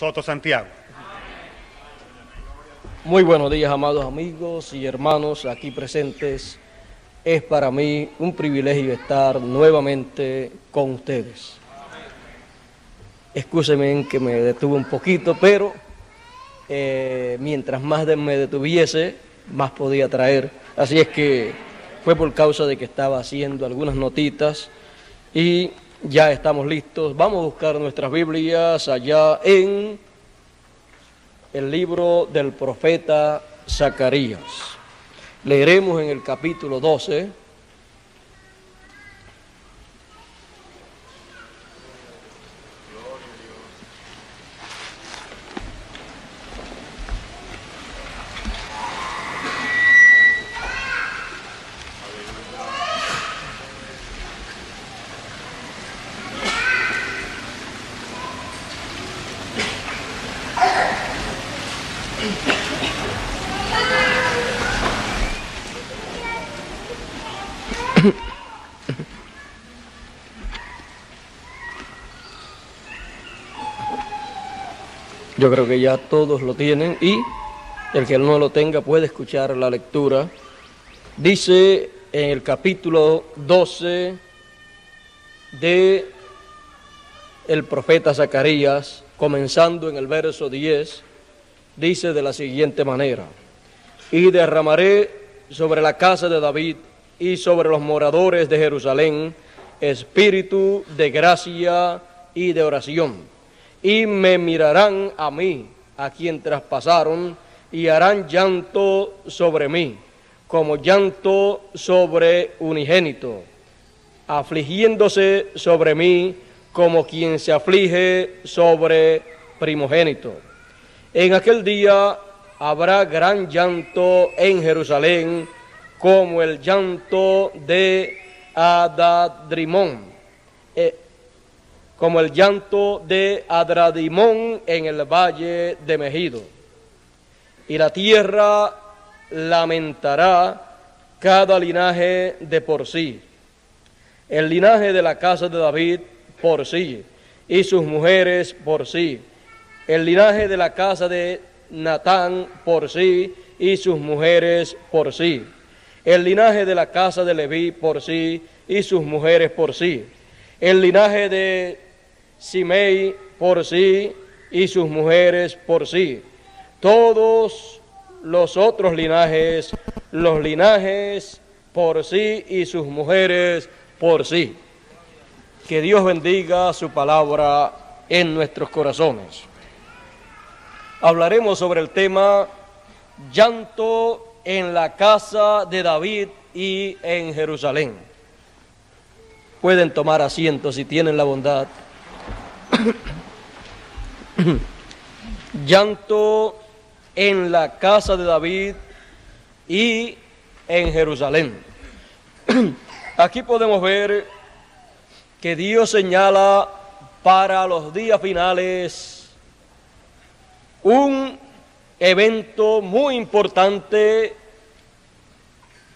Soto Santiago. Muy buenos días, amados amigos y hermanos aquí presentes. Es para mí un privilegio estar nuevamente con ustedes. Excúsenme que me detuve un poquito, pero mientras más me detuviese, más podía traer. Así es que fue por causa de que estaba haciendo algunas notitas y ya estamos listos. Vamos a buscar nuestras Biblias allá en el libro del profeta Zacarías. Leeremos en el capítulo 12. Yo creo que ya todos lo tienen y el que no lo tenga puede escuchar la lectura. Dice en el capítulo 12 de el profeta Zacarías, comenzando en el verso 10, dice de la siguiente manera: y derramaré sobre la casa de David y sobre los moradores de Jerusalén espíritu de gracia y de oración. Y me mirarán a mí, a quien traspasaron, y harán llanto sobre mí, como llanto sobre unigénito, afligiéndose sobre mí, como quien se aflige sobre primogénito. En aquel día habrá gran llanto en Jerusalén, como el llanto de Adadrimón, como el llanto de Adradimón en el valle de Megido. Y la tierra lamentará cada linaje de por sí, el linaje de la casa de David por sí, y sus mujeres por sí, el linaje de la casa de Natán por sí, y sus mujeres por sí, el linaje de la casa de Leví por sí, y sus mujeres por sí, el linaje de Simei por sí, y sus mujeres por sí. Todos los otros linajes, los linajes por sí y sus mujeres por sí. Que Dios bendiga su palabra en nuestros corazones. Hablaremos sobre el tema llanto en la casa de David y en Jerusalén. Pueden tomar asiento si tienen la bondad. Llanto en la casa de David y en Jerusalén. Aquí podemos ver que Dios señala para los días finales un evento muy importante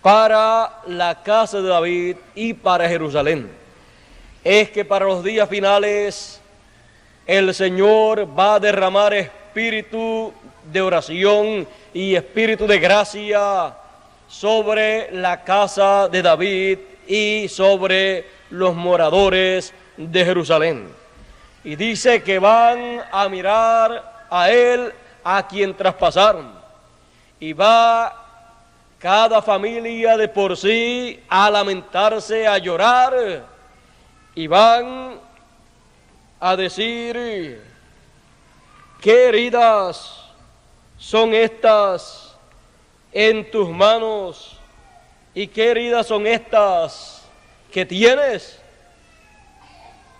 para la casa de David y para Jerusalén. Es que para los días finales el Señor va a derramar espíritu de oración y espíritu de gracia sobre la casa de David y sobre los moradores de Jerusalén. Y dice que van a mirar a Él, a quien traspasaron. Y va cada familia de por sí a lamentarse, a llorar. Y van a decir: ¿qué heridas son estas en tus manos? ¿Y qué heridas son estas que tienes?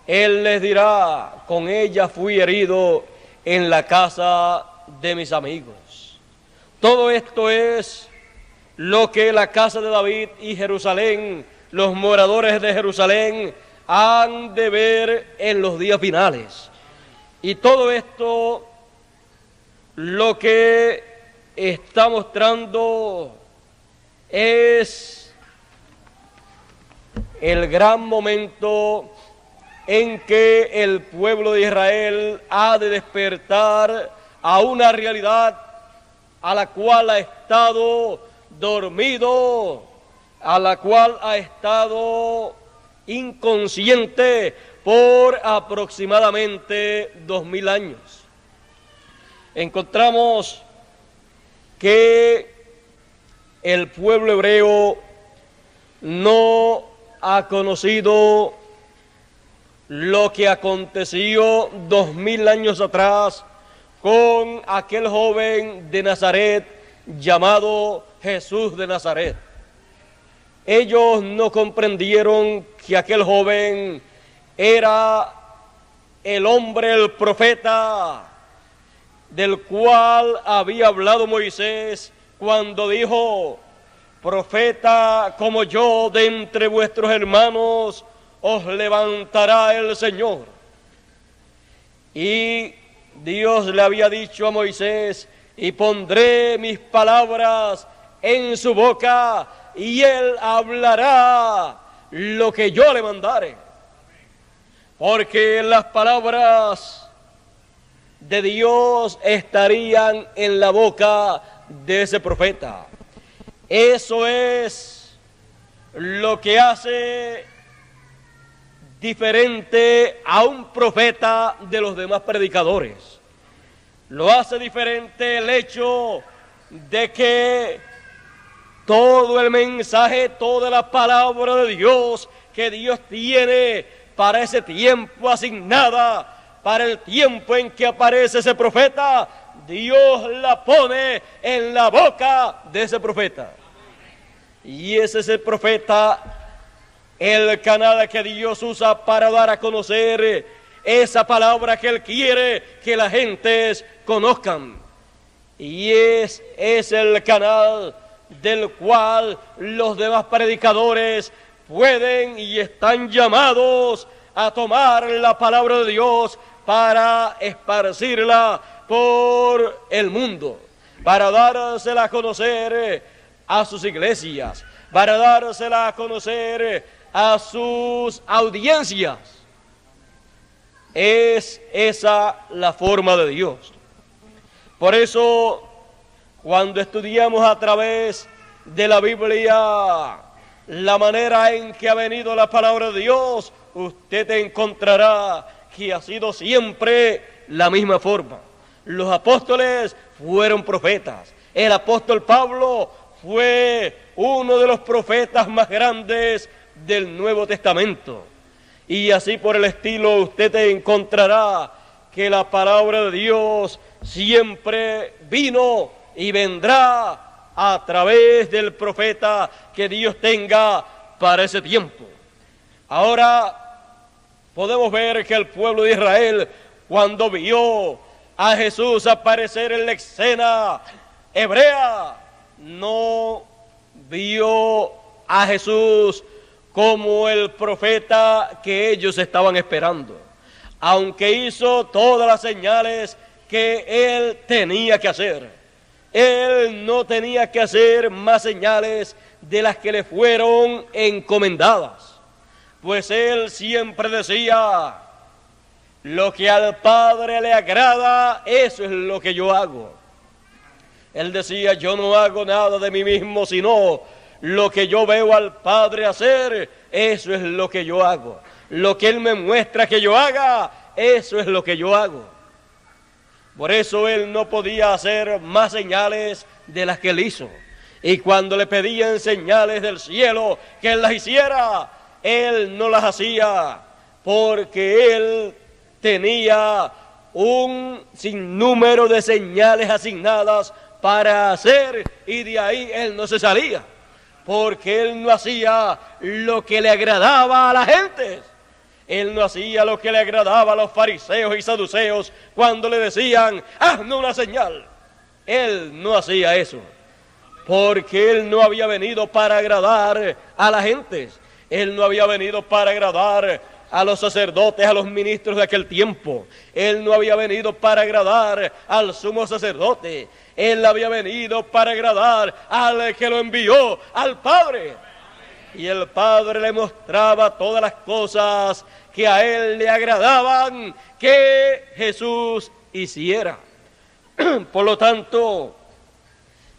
Él les dirá: con ellas fui herido en la casa de mis amigos. Todo esto es lo que la casa de David y Jerusalén, los moradores de Jerusalén, han de ver en los días finales. Y todo esto lo que está mostrando es el gran momento en que el pueblo de Israel ha de despertar a una realidad a la cual ha estado dormido, a la cual ha estado inconsciente por aproximadamente 2000 años. Encontramos que el pueblo hebreo no ha conocido lo que aconteció 2000 años atrás con aquel joven de Nazaret llamado Jesús de Nazaret. Ellos no comprendieron que aquel joven era el hombre, el profeta, del cual había hablado Moisés cuando dijo: profeta como yo de entre vuestros hermanos os levantará el Señor. Y Dios le había dicho a Moisés: y pondré mis palabras en su boca, y él hablará lo que yo le mandare. Porque las palabras de Dios estarían en la boca de ese profeta. Eso es lo que hace diferente a un profeta de los demás predicadores. Lo hace diferente el hecho de que todo el mensaje, toda la palabra de Dios que Dios tiene para ese tiempo asignada, para el tiempo en que aparece ese profeta, Dios la pone en la boca de ese profeta. Y ese es el profeta, el canal que Dios usa para dar a conocer esa palabra que Él quiere que las gentes conozcan. Y es el canal del cual los demás predicadores pueden y están llamados a tomar la palabra de Dios para esparcirla por el mundo, para dársela a conocer a sus iglesias, para dársela a conocer a sus audiencias. Es esa la forma de Dios. Por eso, cuando estudiamos a través de la Biblia la manera en que ha venido la palabra de Dios, usted encontrará que ha sido siempre la misma forma. Los apóstoles fueron profetas. El apóstol Pablo fue uno de los profetas más grandes del Nuevo Testamento. Y así por el estilo usted encontrará que la palabra de Dios siempre vino y vendrá a través del profeta que Dios tenga para ese tiempo. Ahora podemos ver que el pueblo de Israel, cuando vio a Jesús aparecer en la escena hebrea, no vio a Jesús como el profeta que ellos estaban esperando, aunque hizo todas las señales que él tenía que hacer. Él no tenía que hacer más señales de las que le fueron encomendadas, pues él siempre decía: lo que al Padre le agrada, eso es lo que yo hago. Él decía: yo no hago nada de mí mismo, sino lo que yo veo al Padre hacer, eso es lo que yo hago. Lo que Él me muestra que yo haga, eso es lo que yo hago. Por eso Él no podía hacer más señales de las que Él hizo. Y cuando le pedían señales del cielo que Él las hiciera, Él no las hacía, porque Él tenía un sinnúmero de señales asignadas para hacer, y de ahí Él no se salía, porque Él no hacía lo que le agradaba a la gente. Él no hacía lo que le agradaba a los fariseos y saduceos cuando le decían: haznos una señal. Él no hacía eso, porque Él no había venido para agradar a la gente. Él no había venido para agradar a los sacerdotes, a los ministros de aquel tiempo. Él no había venido para agradar al sumo sacerdote. Él había venido para agradar al que lo envió, al Padre. Y el Padre le mostraba todas las cosas que a él le agradaban que Jesús hiciera. Por lo tanto,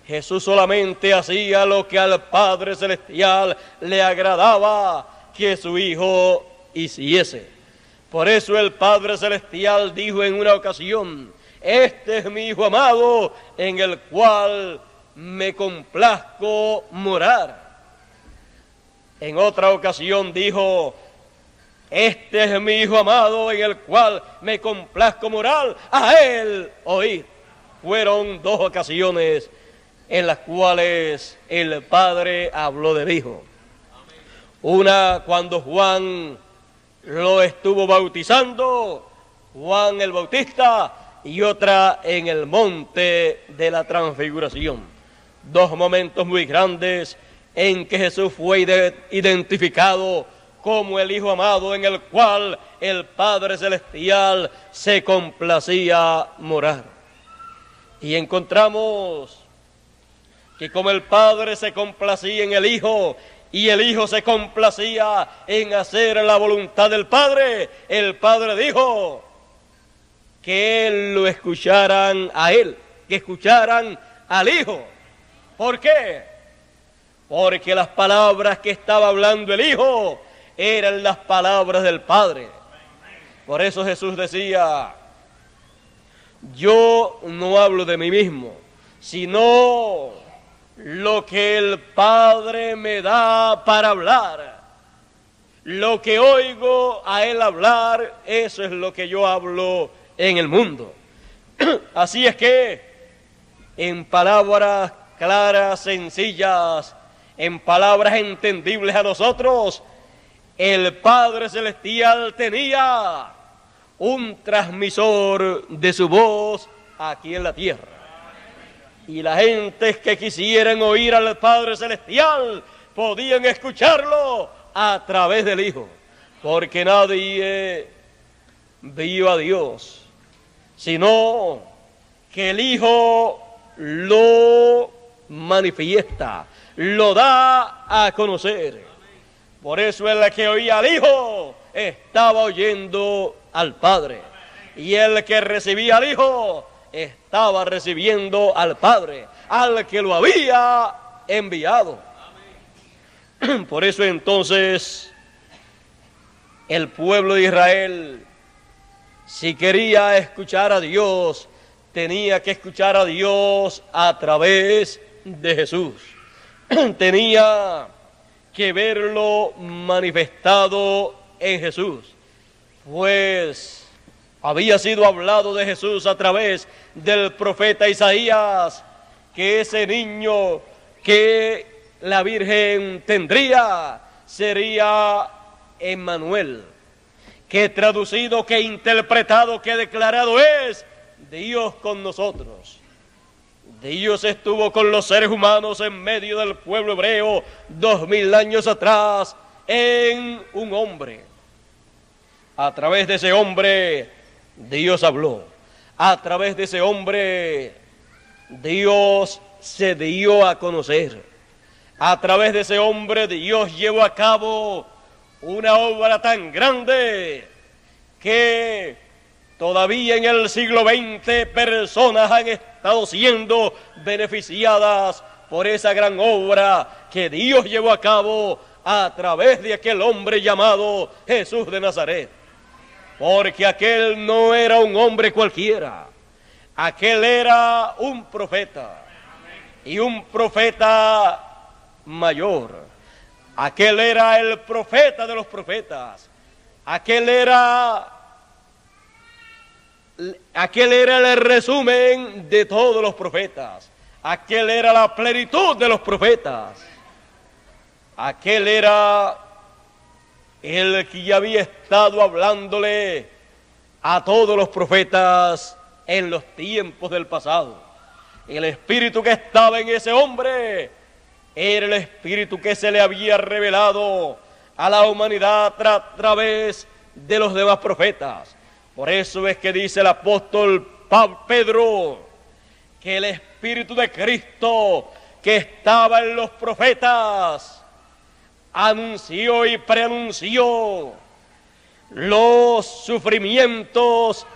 Jesús solamente hacía lo que al Padre Celestial le agradaba que su Hijo hiciese. Por eso el Padre Celestial dijo en una ocasión: este es mi Hijo amado, en el cual me complazco morar. En otra ocasión dijo: este es mi Hijo amado, en el cual me complazco morar, a él oíd. Fueron dos ocasiones en las cuales el Padre habló del Hijo. Una cuando Juan lo estuvo bautizando, Juan el Bautista, y otra en el monte de la transfiguración. Dos momentos muy grandes en que Jesús fue identificado como el Hijo amado, en el cual el Padre Celestial se complacía morar. Y encontramos que como el Padre se complacía en el Hijo, y el Hijo se complacía en hacer la voluntad del Padre, el Padre dijo que lo escucharan a Él, que escucharan al Hijo. ¿Por qué? Porque las palabras que estaba hablando el Hijo eran las palabras del Padre. Por eso Jesús decía: yo no hablo de mí mismo, sino lo que el Padre me da para hablar. Lo que oigo a Él hablar, eso es lo que yo hablo en el mundo. Así es que, en palabras claras, sencillas, en palabras entendibles a nosotros, el Padre Celestial tenía un transmisor de su voz aquí en la tierra. Y las gentes que quisieran oír al Padre Celestial podían escucharlo a través del Hijo, porque nadie vio a Dios, sino que el Hijo lo manifiesta, lo da a conocer. Por eso el que oía al Hijo estaba oyendo al Padre, y el que recibía al Hijo estaba recibiendo al Padre, al que lo había enviado. Por eso entonces el pueblo de Israel, si quería escuchar a Dios, tenía que escuchar a Dios a través de Jesús. Tenía que verlo manifestado en Jesús, pues había sido hablado de Jesús a través del profeta Isaías, que ese niño que la Virgen tendría sería Emmanuel, que traducido, que interpretado, que declarado es Dios con nosotros. Dios estuvo con los seres humanos en medio del pueblo hebreo 2000 años atrás en un hombre. A través de ese hombre Dios habló. A través de ese hombre Dios se dio a conocer. A través de ese hombre Dios llevó a cabo una obra tan grande que todavía en el siglo XX personas han estado siendo beneficiadas por esa gran obra que Dios llevó a cabo a través de aquel hombre llamado Jesús de Nazaret. Porque aquel no era un hombre cualquiera, aquel era un profeta, y un profeta mayor. Aquel era el profeta de los profetas, aquel era el resumen de todos los profetas, aquel era la plenitud de los profetas, aquel era el que ya había estado hablándole a todos los profetas en los tiempos del pasado. El espíritu que estaba en ese hombre era el espíritu que se le había revelado a la humanidad a través de los demás profetas. Por eso es que dice el apóstol Pedro que el espíritu de Cristo que estaba en los profetas anunció y preanunció los sufrimientos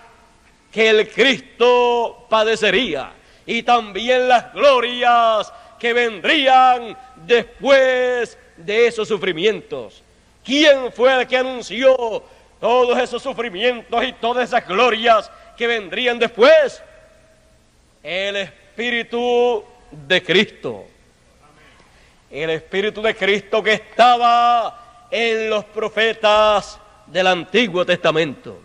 que el Cristo padecería y también las glorias que vendrían después de esos sufrimientos. ¿Quién fue el que anunció todos esos sufrimientos y todas esas glorias que vendrían después? El Espíritu de Cristo. El Espíritu de Cristo que estaba en los profetas del Antiguo Testamento.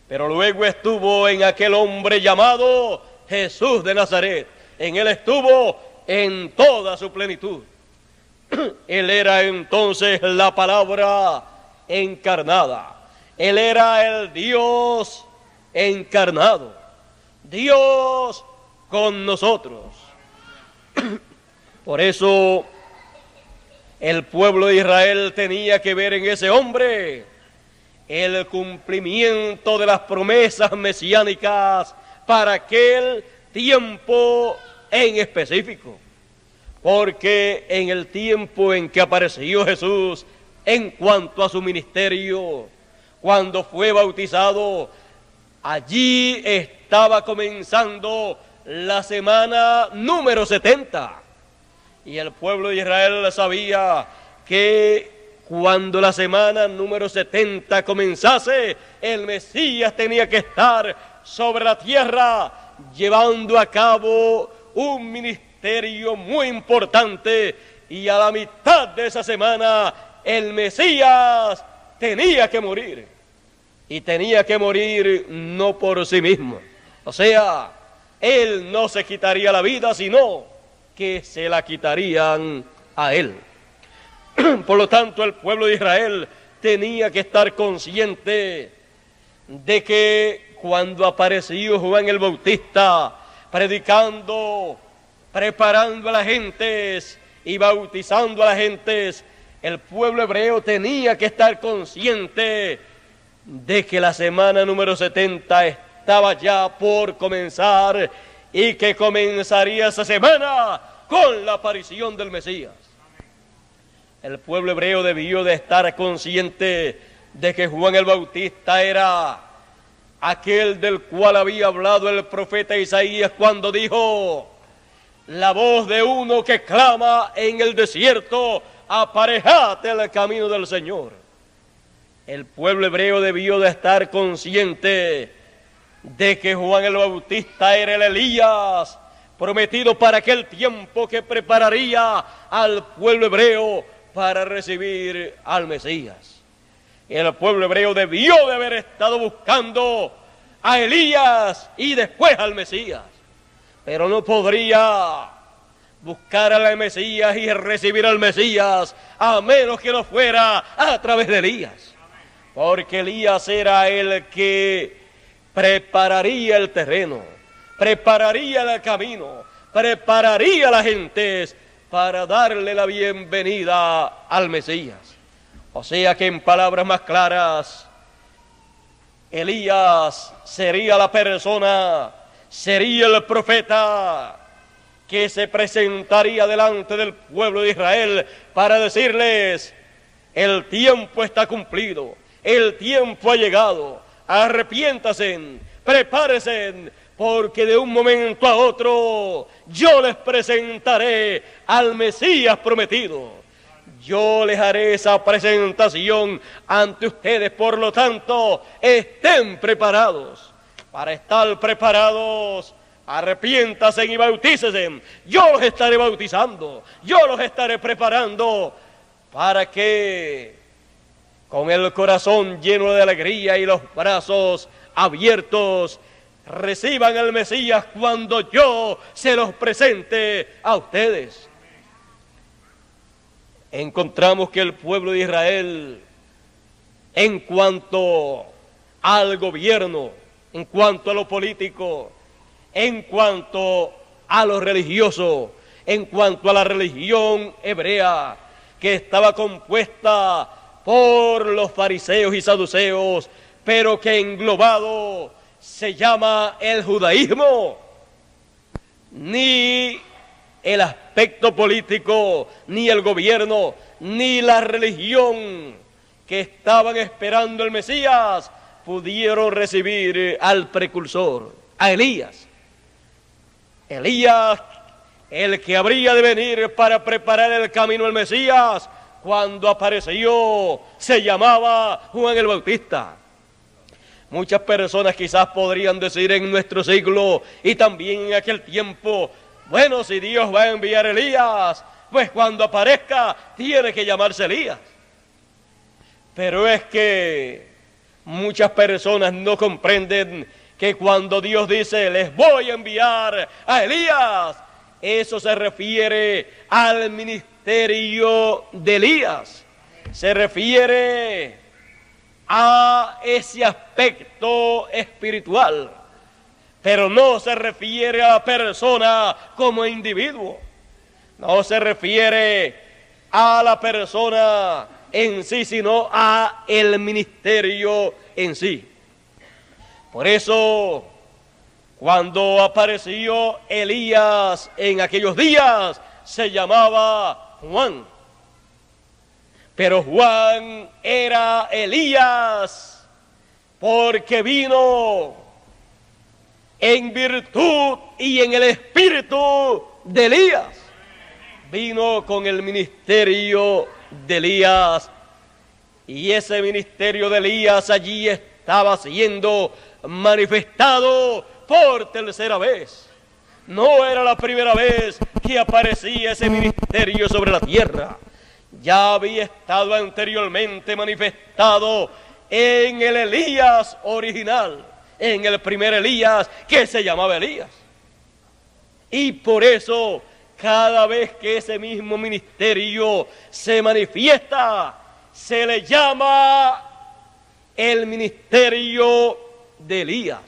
Pero luego estuvo en aquel hombre llamado Jesús de Nazaret. En él estuvo en toda su plenitud. Él era entonces la palabra encarnada. Él era el Dios encarnado. Dios con nosotros. Por eso el pueblo de Israel tenía que ver en ese hombre el cumplimiento de las promesas mesiánicas para aquel tiempo en específico. Porque en el tiempo en que apareció Jesús, en cuanto a su ministerio, cuando fue bautizado, allí estaba comenzando la semana número 70. Y el pueblo de Israel sabía que cuando la semana número 70 comenzase, el Mesías tenía que estar sobre la tierra llevando a cabo un ministerio muy importante, y a la mitad de esa semana el Mesías tenía que morir, y tenía que morir no por sí mismo, o sea, él no se quitaría la vida, sino que se la quitarían a él. Por lo tanto, el pueblo de Israel tenía que estar consciente de que cuando apareció Juan el Bautista predicando, preparando a las gentes y bautizando a las gentes, el pueblo hebreo tenía que estar consciente de que la semana número 70 estaba ya por comenzar y que comenzaría esa semana con la aparición del Mesías. El pueblo hebreo debió de estar consciente de que Juan el Bautista era aquel del cual había hablado el profeta Isaías cuando dijo: la voz de uno que clama en el desierto, aparejate el camino del Señor. El pueblo hebreo debió de estar consciente de que Juan el Bautista era el Elías prometido para aquel tiempo que prepararía al pueblo hebreo para recibir al Mesías. El pueblo hebreo debió de haber estado buscando a Elías y después al Mesías, pero no podría buscar al Mesías y recibir al Mesías a menos que no fuera a través de Elías, porque Elías era el que prepararía el terreno, prepararía el camino, prepararía a las gentes para darle la bienvenida al Mesías. O sea que en palabras más claras, Elías sería la persona, sería el profeta que se presentaría delante del pueblo de Israel para decirles: el tiempo está cumplido, el tiempo ha llegado, arrepiéntanse, prepárense, porque de un momento a otro yo les presentaré al Mesías prometido. Yo les haré esa presentación ante ustedes, por lo tanto, estén preparados. Para estar preparados, arrepiéntanse y bautícense. Yo los estaré bautizando, yo los estaré preparando para que con el corazón lleno de alegría y los brazos abiertos reciban al Mesías cuando yo se los presente a ustedes. Encontramos que el pueblo de Israel, en cuanto al gobierno, en cuanto a lo político, en cuanto a lo religioso, en cuanto a la religión hebrea, que estaba compuesta por los fariseos y saduceos, pero que englobado se llama el judaísmo, ni el aspecto político, ni el gobierno, ni la religión que estaban esperando el Mesías pudieron recibir al precursor, a Elías. Elías, el que habría de venir para preparar el camino al Mesías, cuando apareció, se llamaba Juan el Bautista. Muchas personas quizás podrían decir en nuestro siglo y también en aquel tiempo, bueno, si Dios va a enviar a Elías, pues cuando aparezca tiene que llamarse Elías. Pero es que muchas personas no comprenden que cuando Dios dice, les voy a enviar a Elías, eso se refiere al ministerio de Elías. Se refiere a ese aspecto espiritual, pero no se refiere a la persona como individuo. No se refiere a la persona en sí, sino a el ministerio en sí. Por eso, cuando apareció Elías en aquellos días, se llamaba Juan. Pero Juan era Elías porque vino en virtud y en el espíritu de Elías. Vino con el ministerio de Elías, y ese ministerio de Elías allí estaba siendo manifestado por tercera vez. No era la primera vez que aparecía ese ministerio sobre la tierra. Ya había estado anteriormente manifestado en el Elías original, en el primer Elías, que se llamaba Elías. Y por eso, cada vez que ese mismo ministerio se manifiesta, se le llama el ministerio de Elías,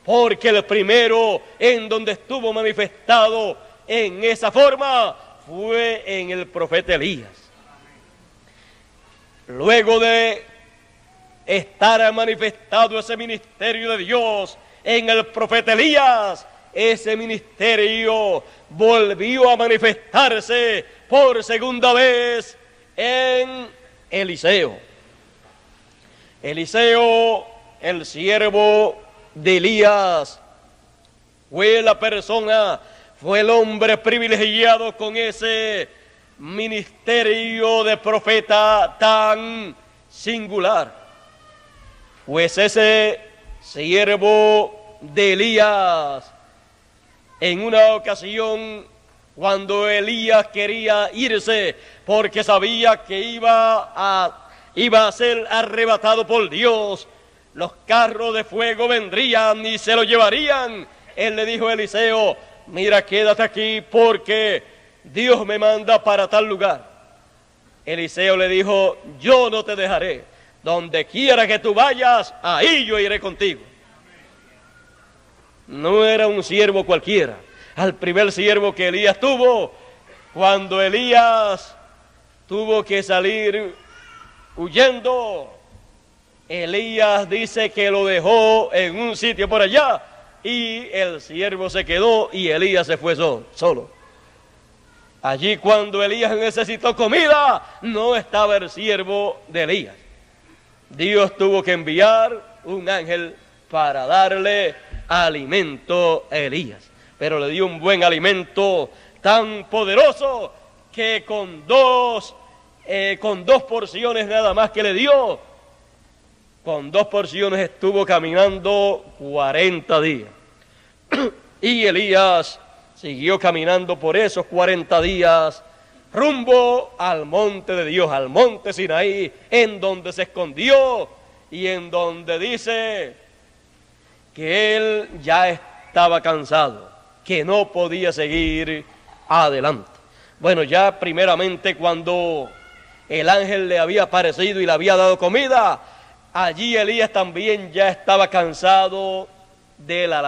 porque el primero en donde estuvo manifestado en esa forma fue en el profeta Elías. Luego de estar manifestado ese ministerio de Dios en el profeta Elías, ese ministerio volvió a manifestarse por segunda vez en Eliseo. Eliseo, el siervo de Elías, fue la persona, fue el hombre privilegiado con ese ministerio de profeta tan singular. Pues ese siervo de Elías, en una ocasión, cuando Elías quería irse porque sabía que iba a ser arrebatado por Dios, los carros de fuego vendrían y se lo llevarían, él le dijo a Eliseo, mira, quédate aquí porque Dios me manda para tal lugar. Eliseo le dijo, yo no te dejaré, donde quiera que tú vayas, ahí yo iré contigo. No era un siervo cualquiera. Al primer siervo que Elías tuvo, cuando Elías tuvo que salir huyendo, Elías dice que lo dejó en un sitio por allá y el siervo se quedó y Elías se fue solo. Allí cuando Elías necesitó comida, no estaba el siervo de Elías. Dios tuvo que enviar un ángel para darle alimento a Elías. Pero le dio un buen alimento tan poderoso que con dos porciones nada más que le dio, con 2 porciones estuvo caminando 40 días. Y Elías siguió caminando por esos 40 días rumbo al monte de Dios, al monte Sinaí, en donde se escondió y en donde dice que él ya estaba cansado, que no podía seguir adelante. Bueno, ya primeramente cuando el ángel le había aparecido y le había dado comida, allí Elías también ya estaba cansado de la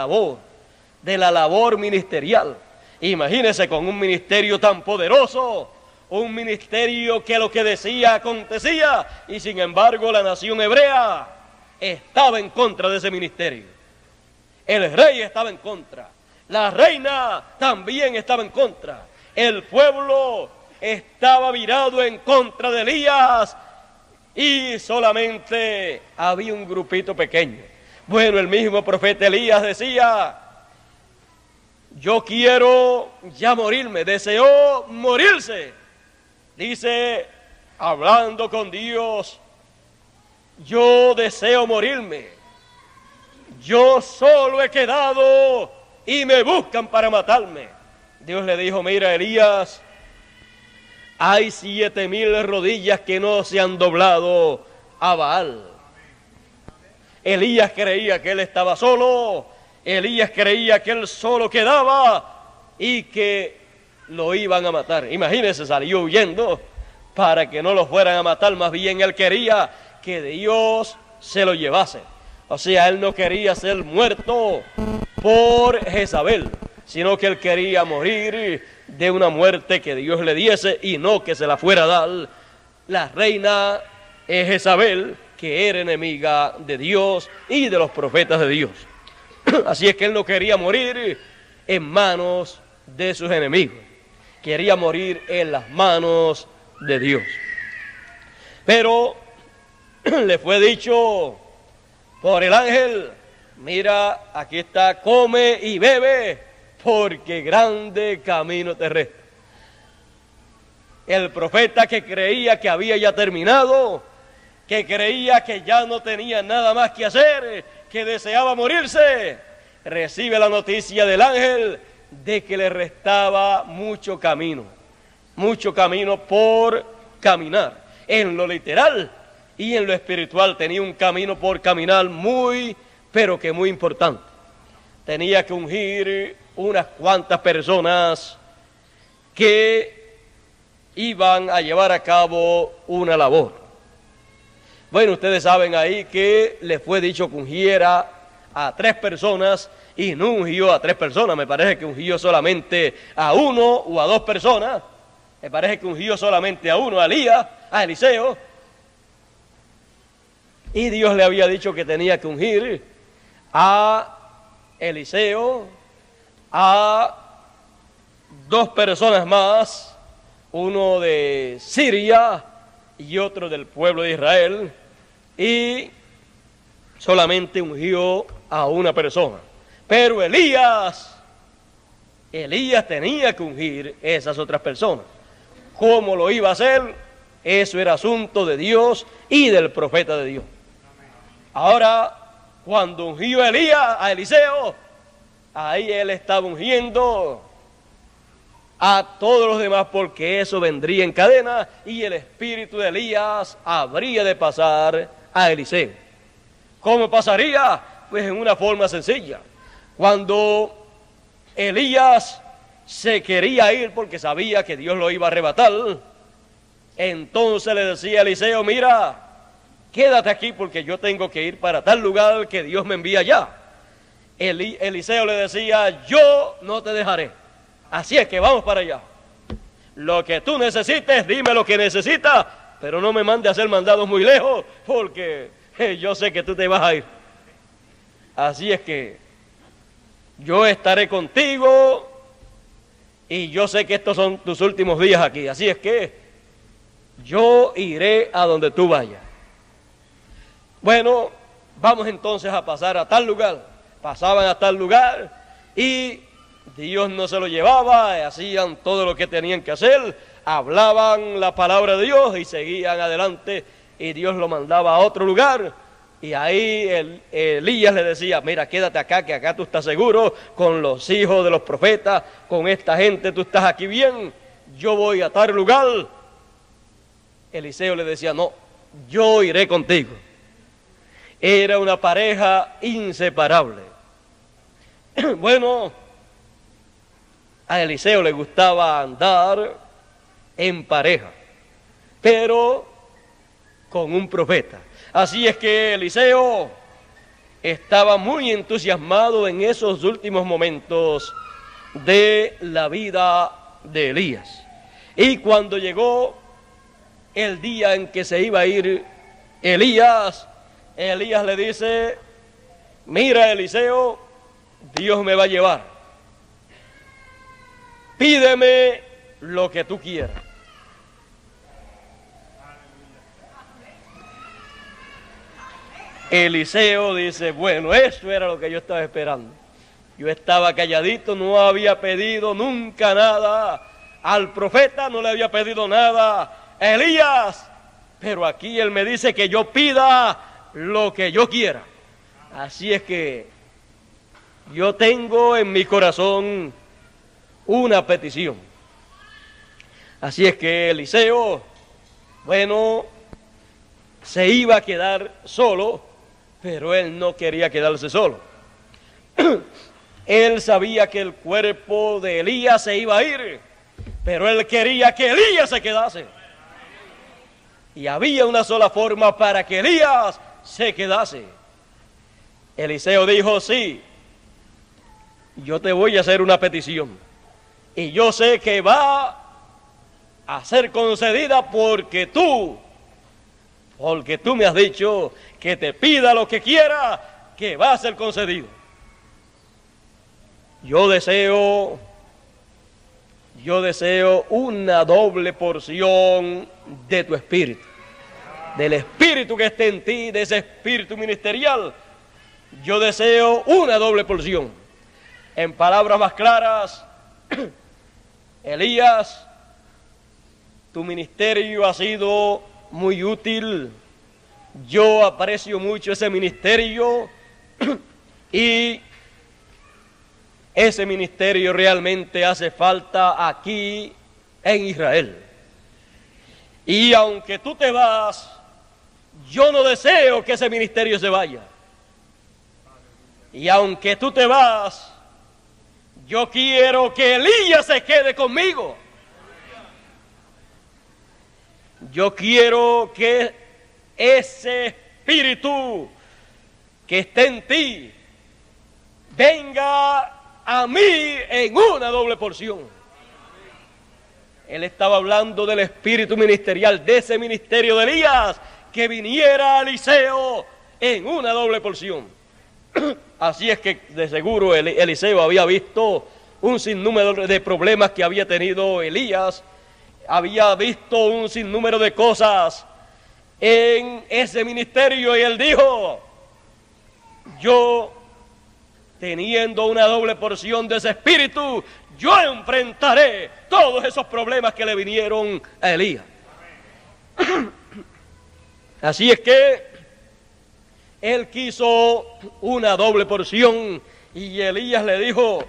labor ministerial. Imagínese con un ministerio tan poderoso, un ministerio que lo que decía acontecía, y sin embargo la nación hebrea estaba en contra de ese ministerio. El rey estaba en contra, la reina también estaba en contra, el pueblo estaba virado en contra de Elías y solamente había un grupito pequeño. Bueno, el mismo profeta Elías decía: yo quiero ya morirme, deseó morirse. Dice, hablando con Dios, yo deseo morirme. Yo solo he quedado y me buscan para matarme. Dios le dijo: mira, Elías, hay 7,000 rodillas que no se han doblado a Baal. Elías creía que él estaba solo. Elías creía que él solo quedaba y que lo iban a matar. Imagínense, salió huyendo para que no lo fueran a matar. Más bien él quería que Dios se lo llevase. O sea, él no quería ser muerto por Jezabel, sino que él quería morir de una muerte que Dios le diese y no que se la fuera a dar la reina Jezabel, que era enemiga de Dios y de los profetas de Dios. Así es que él no quería morir en manos de sus enemigos, quería morir en las manos de Dios. Pero le fue dicho por el ángel: mira, aquí está, come y bebe, porque grande camino te resta. El profeta, que creía que había ya terminado, que creía que ya no tenía nada más que hacer, que deseaba morirse, recibe la noticia del ángel de que le restaba mucho camino por caminar. En lo literal y en lo espiritual tenía un camino por caminar muy, pero que muy importante. Tenía que ungir unas cuantas personas que iban a llevar a cabo una labor. Bueno, ustedes saben ahí que le fue dicho que ungiera a 3 personas y no ungió a 3 personas. Me parece que ungió solamente a 1 o a 2 personas. Me parece que ungió solamente a 1, a Elías, a Eliseo. Y Dios le había dicho que tenía que ungir a Eliseo, a 2 personas más, uno de Siria y otro del pueblo de Israel, y solamente ungió a 1 persona. Pero Elías tenía que ungir esas otras personas. ¿Cómo lo iba a hacer? Eso era asunto de Dios y del profeta de Dios. Ahora, cuando ungió Elías a Eliseo, ahí él estaba ungiendo a todos los demás, porque eso vendría en cadena y el espíritu de Elías habría de pasar a Eliseo. ¿Cómo pasaría? Pues en una forma sencilla. Cuando Elías se quería ir porque sabía que Dios lo iba a arrebatar, entonces le decía a Eliseo: mira, quédate aquí porque yo tengo que ir para tal lugar que Dios me envía allá. Eliseo le decía: yo no te dejaré, así es que vamos para allá. Lo que tú necesites, dime lo que necesitas, pero no me mande a hacer mandados muy lejos, porque yo sé que tú te vas a ir. Así es que yo estaré contigo y yo sé que estos son tus últimos días aquí, así es que yo iré a donde tú vayas. Bueno, vamos entonces a pasar a tal lugar. Pasaban a tal lugar y Dios no se lo llevaba, hacían todo lo que tenían que hacer, hablaban la palabra de Dios y seguían adelante, y Dios lo mandaba a otro lugar. Y ahí Elías le decía: mira, quédate acá, que acá tú estás seguro, con los hijos de los profetas, con esta gente tú estás aquí bien, yo voy a tal lugar. Eliseo le decía: no, yo iré contigo. Era una pareja inseparable. Bueno, a Eliseo le gustaba andar en pareja, pero con un profeta. Así es que Eliseo estaba muy entusiasmado en esos últimos momentos de la vida de Elías. Y cuando llegó el día en que se iba a ir Elías le dice: mira, Eliseo, Dios me va a llevar. Pídeme lo que tú quieras. Eliseo dice, bueno, eso era lo que yo estaba esperando. Yo estaba calladito, no había pedido nunca nada. Al profeta no le había pedido nada a Elías, pero aquí él me dice que yo pida lo que yo quiera. Así es que yo tengo en mi corazón una petición. Así es que Eliseo, bueno, se iba a quedar solo, pero él no quería quedarse solo. Él sabía que el cuerpo de Elías se iba a ir, pero él quería que Elías se quedase. Y había una sola forma para que Elías se quedase. Eliseo dijo, sí, yo te voy a hacer una petición. Y yo sé que va a ser concedida porque tú me has dicho que te pida lo que quiera, que va a ser concedido. Yo deseo una doble porción de tu espíritu, del espíritu que esté en ti, de ese espíritu ministerial. Yo deseo una doble porción. En palabras más claras, Elías, tu ministerio ha sido muy útil. Yo aprecio mucho ese ministerio y ese ministerio realmente hace falta aquí en Israel. Y aunque tú te vas, yo no deseo que ese ministerio se vaya. Y aunque tú te vas, yo quiero que Elías se quede conmigo. Yo quiero que ese espíritu que está en ti venga a mí en una doble porción. Él estaba hablando del espíritu ministerial, de ese ministerio de Elías, que viniera a Eliseo en una doble porción. Así es que de seguro Eliseo había visto un sinnúmero de problemas que había tenido Elías, había visto un sinnúmero de cosas en ese ministerio, y él dijo, yo, teniendo una doble porción de ese espíritu, yo enfrentaré todos esos problemas que le vinieron a Elías. Así es que él quiso una doble porción y Elías le dijo,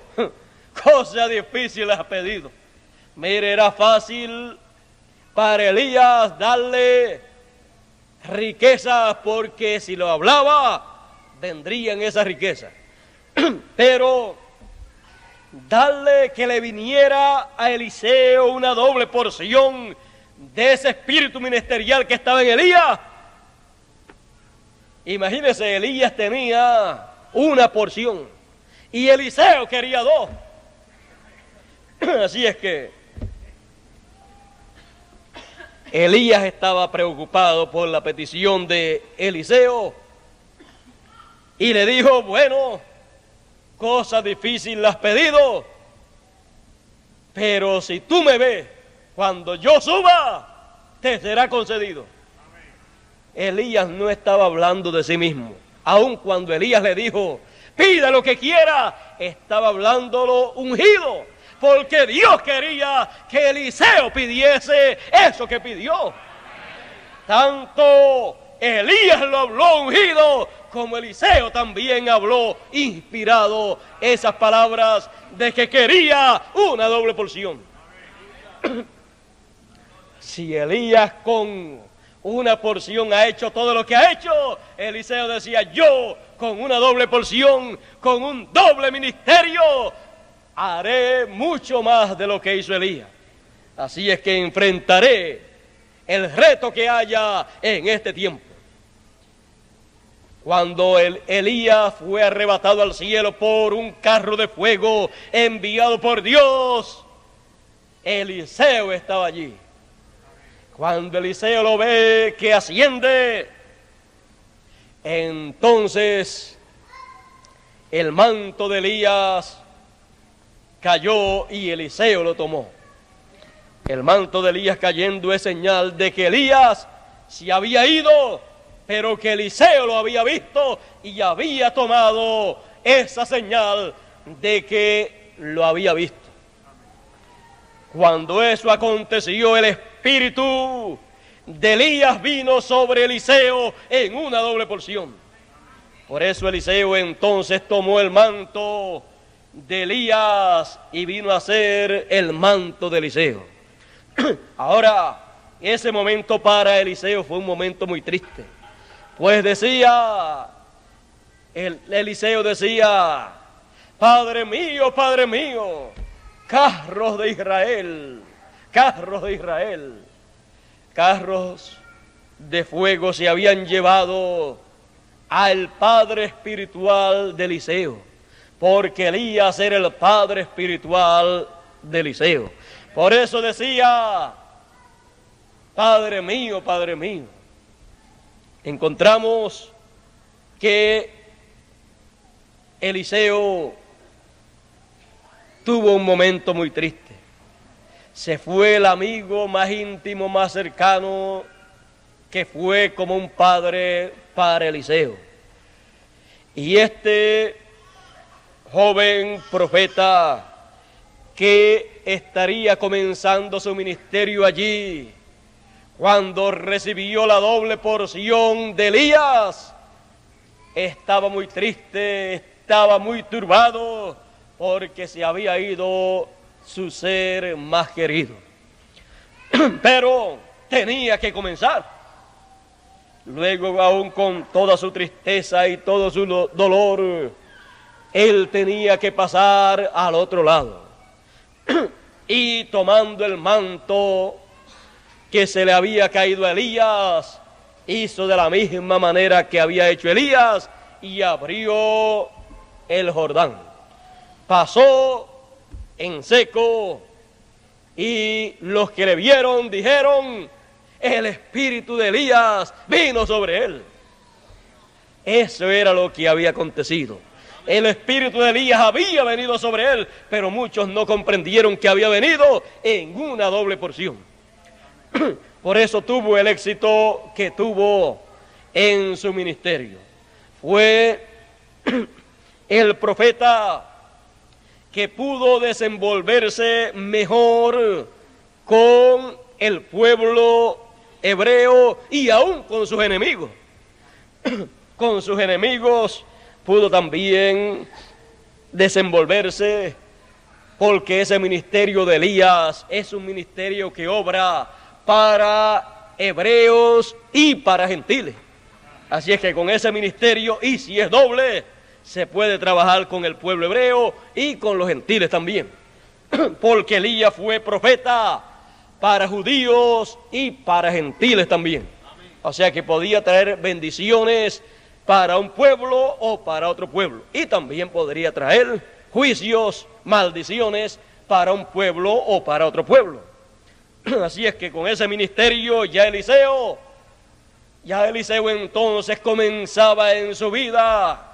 cosa difícil has pedido. Mire, era fácil para Elías darle riquezas, porque si lo hablaba, vendrían esas riquezas. Pero darle que le viniera a Eliseo una doble porción de ese espíritu ministerial que estaba en Elías. Imagínense, Elías tenía una porción y Eliseo quería dos. Así es que Elías estaba preocupado por la petición de Eliseo y le dijo, bueno, cosa difícil la has pedido, pero si tú me ves cuando yo suba, te será concedido. Elías no estaba hablando de sí mismo. Aun cuando Elías le dijo, pida lo que quiera, estaba hablándolo ungido, porque Dios quería que Eliseo pidiese eso que pidió. Tanto Elías lo habló ungido, como Eliseo también habló inspirado esas palabras de que quería una doble porción. Si Elías con una porción ha hecho todo lo que ha hecho, Eliseo decía, yo con una doble porción, con un doble ministerio, haré mucho más de lo que hizo Elías. Así es que enfrentaré el reto que haya en este tiempo. Cuando Elías fue arrebatado al cielo por un carro de fuego enviado por Dios, Eliseo estaba allí. Cuando Eliseo lo ve que asciende, entonces el manto de Elías cayó y Eliseo lo tomó. El manto de Elías cayendo es señal de que Elías se había ido pero que Eliseo lo había visto y había tomado esa señal de que lo había visto. Cuando eso aconteció, el espíritu de Elías vino sobre Eliseo en una doble porción. Por eso Eliseo entonces tomó el manto de Elías y vino a ser el manto de Eliseo. Ahora, ese momento para Eliseo fue un momento muy triste, pues decía, Eliseo decía: Padre mío, carros de Israel, carros de Israel. Carros de fuego se habían llevado al padre espiritual de Eliseo, porque Elías era el padre espiritual de Eliseo. Por eso decía: Padre mío, Padre mío. Encontramos que Eliseo tuvo un momento muy triste. Se fue el amigo más íntimo, más cercano, que fue como un padre para Eliseo. Y este joven profeta que estaría comenzando su ministerio allí, cuando recibió la doble porción de Elías, estaba muy triste, estaba muy turbado, porque se había ido su ser más querido. Pero tenía que comenzar. Luego, aún con toda su tristeza y todo su dolor, él tenía que pasar al otro lado. Y tomando el manto que se le había caído a Elías, hizo de la misma manera que había hecho Elías y abrió el Jordán. Pasó en seco, y los que le vieron dijeron: el espíritu de Elías vino sobre él. Eso era lo que había acontecido. El espíritu de Elías había venido sobre él, pero muchos no comprendieron que había venido en una doble porción. Por eso tuvo el éxito que tuvo en su ministerio. Fue el profeta que pudo desenvolverse mejor con el pueblo hebreo y aún con sus enemigos. Con sus enemigos pudo también desenvolverse, porque ese ministerio de Elías es un ministerio que obra para hebreos y para gentiles. Así es que con ese ministerio, y si es doble, se puede trabajar con el pueblo hebreo y con los gentiles también. Porque Elías fue profeta para judíos y para gentiles también. O sea que podía traer bendiciones para un pueblo o para otro pueblo. Y también podría traer juicios, maldiciones para un pueblo o para otro pueblo. Así es que con ese ministerio ya Eliseo entonces comenzaba en su vida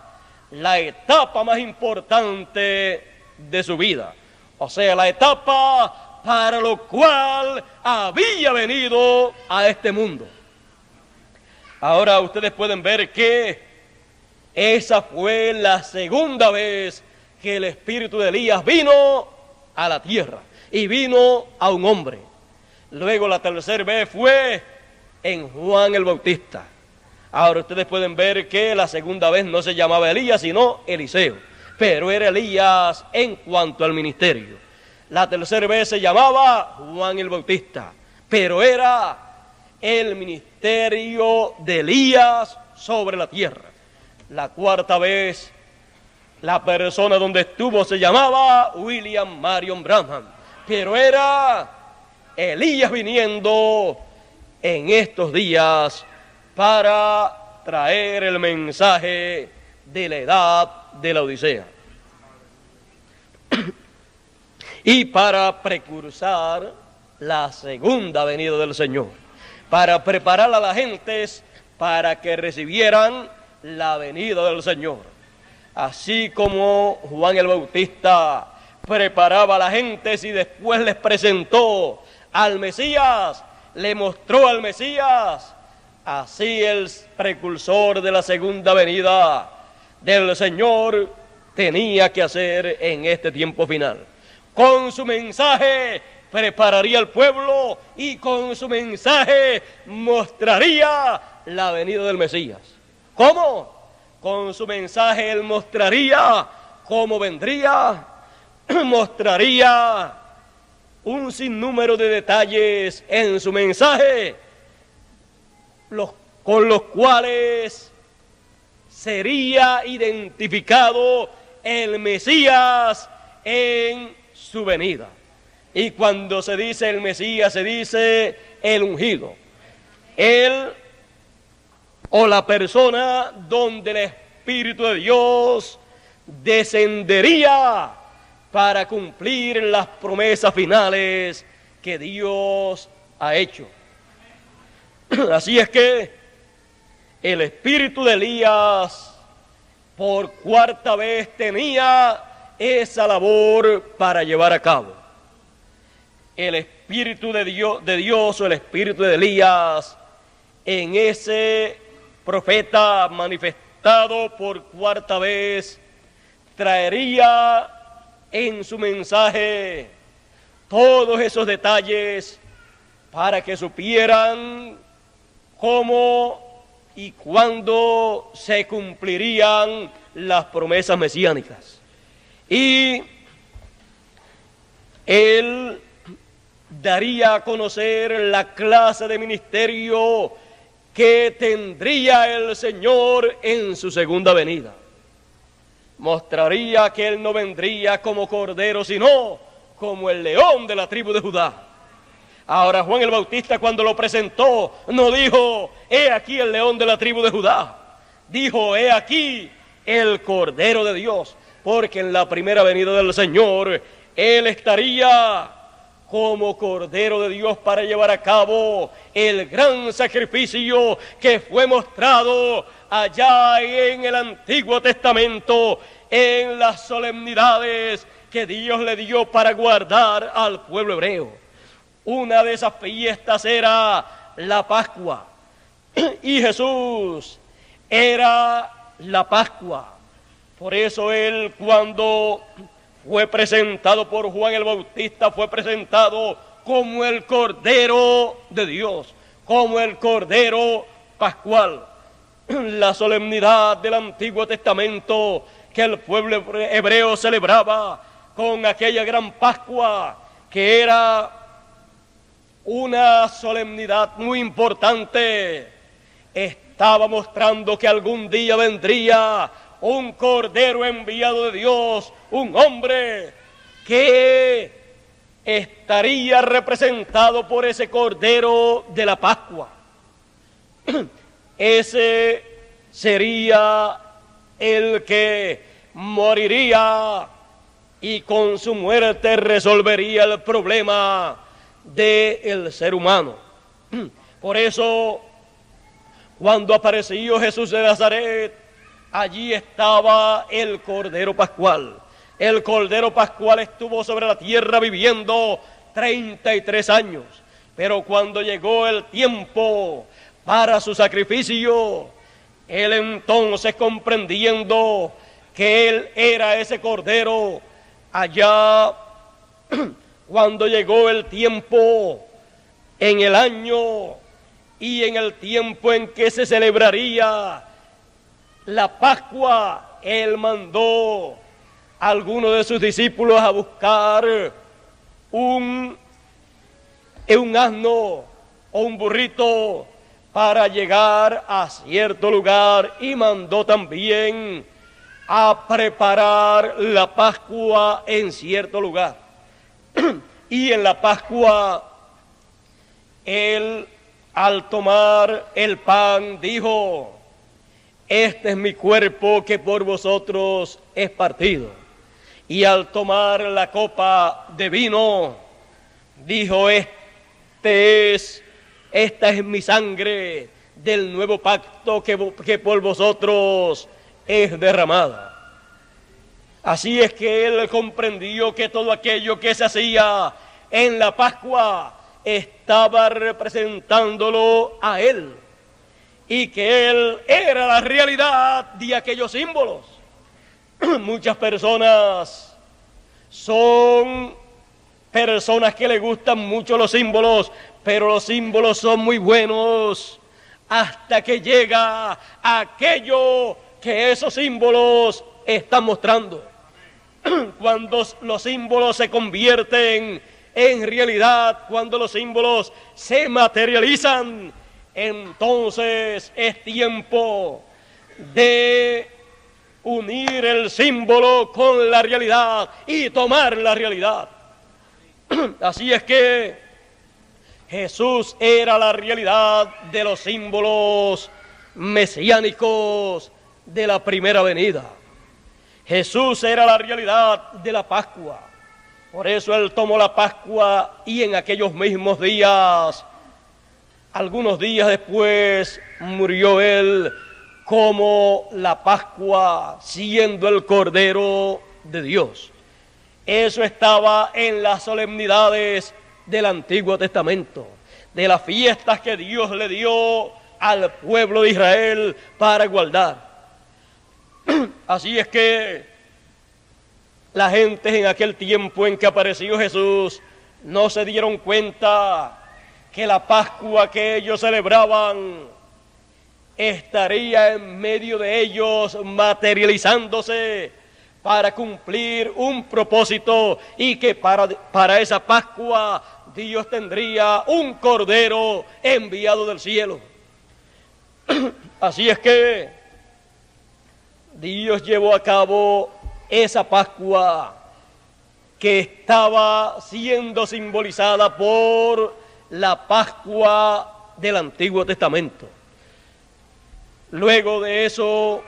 la etapa más importante de su vida. O sea, la etapa para lo cual había venido a este mundo. Ahora ustedes pueden ver que esa fue la segunda vez que el espíritu de Elías vino a la tierra y vino a un hombre. Luego la tercera vez fue en Juan el Bautista. Ahora ustedes pueden ver que la segunda vez no se llamaba Elías, sino Eliseo, pero era Elías en cuanto al ministerio. La tercera vez se llamaba Juan el Bautista, pero era el ministerio de Elías sobre la tierra. La cuarta vez, la persona donde estuvo se llamaba William Marion Branham, pero era Elías viniendo en estos días para traer el mensaje de la edad de la Odisea y para precursar la segunda venida del Señor, para preparar a las gentes para que recibieran la venida del Señor. Así como Juan el Bautista preparaba a las gentes y después les presentó al Mesías, le mostró al Mesías, Así el precursor de la segunda venida del Señor tenía que hacer en este tiempo final. Con su mensaje prepararía al pueblo y con su mensaje mostraría la venida del Mesías. ¿Cómo? Con su mensaje él mostraría cómo vendría, mostraría un sinnúmero de detalles en su mensaje, con los cuales sería identificado el Mesías en su venida. Y cuando se dice el Mesías, se dice el ungido. Él o la persona donde el Espíritu de Dios descendería para cumplir las promesas finales que Dios ha hecho. Así es que el espíritu de Elías por cuarta vez tenía esa labor para llevar a cabo. El espíritu de Dios o el espíritu de Elías en ese profeta manifestado por cuarta vez traería en su mensaje todos esos detalles para que supieran cómo y cuándo se cumplirían las promesas mesiánicas. Y él daría a conocer la clase de ministerio que tendría el Señor en su segunda venida. Mostraría que él no vendría como cordero, sino como el león de la tribu de Judá. Ahora Juan el Bautista, cuando lo presentó, no dijo, he aquí el león de la tribu de Judá. Dijo, he aquí el Cordero de Dios, porque en la primera venida del Señor, él estaría como Cordero de Dios para llevar a cabo el gran sacrificio que fue mostrado allá en el Antiguo Testamento, en las solemnidades que Dios le dio para guardar al pueblo hebreo. Una de esas fiestas era la Pascua, y Jesús era la Pascua. Por eso él, cuando fue presentado por Juan el Bautista, fue presentado como el Cordero de Dios, como el Cordero Pascual. La solemnidad del Antiguo Testamento que el pueblo hebreo celebraba con aquella gran Pascua, que era una solemnidad muy importante, estaba mostrando que algún día vendría un Cordero enviado de Dios, un hombre que estaría representado por ese Cordero de la Pascua. Ese sería el que moriría y con su muerte resolvería el problema del ser humano. Por eso, cuando apareció Jesús de Nazaret, allí estaba el Cordero Pascual. El Cordero Pascual estuvo sobre la tierra viviendo 33 años. Pero cuando llegó el tiempo para su sacrificio, él entonces, comprendiendo que él era ese Cordero, allá cuando llegó el tiempo, en el año y en el tiempo en que se celebraría la Pascua, él mandó a algunos de sus discípulos a buscar un asno o un burrito para llegar a cierto lugar, y mandó también a preparar la Pascua en cierto lugar. Y en la Pascua, él, al tomar el pan, dijo, este es mi cuerpo que por vosotros es partido. Y al tomar la copa de vino, dijo, esta es mi sangre del nuevo pacto que por vosotros es derramada. Así es que él comprendió que todo aquello que se hacía en la Pascua estaba representándolo a él. y que Él era la realidad de aquellos símbolos. Muchas personas son personas que les gustan mucho los símbolos, pero los símbolos son muy buenos hasta que llega aquello que esos símbolos están mostrando. Cuando los símbolos se convierten en realidad, cuando los símbolos se materializan, entonces es tiempo de unir el símbolo con la realidad y tomar la realidad. Así es que Jesús era la realidad de los símbolos mesiánicos de la primera venida. Jesús era la realidad de la Pascua. Por eso Él tomó la Pascua y en aquellos mismos días, algunos días después, murió Él como la Pascua, siendo el Cordero de Dios. Eso estaba en las solemnidades del Antiguo Testamento, de las fiestas que Dios le dio al pueblo de Israel para guardar. Así es que la gente en aquel tiempo en que apareció Jesús no se dieron cuenta que la Pascua que ellos celebraban estaría en medio de ellos materializándose para cumplir un propósito, y que para esa Pascua Dios tendría un cordero enviado del cielo. Así es que Dios llevó a cabo esa Pascua que estaba siendo simbolizada por la Pascua del Antiguo Testamento. Luego de eso,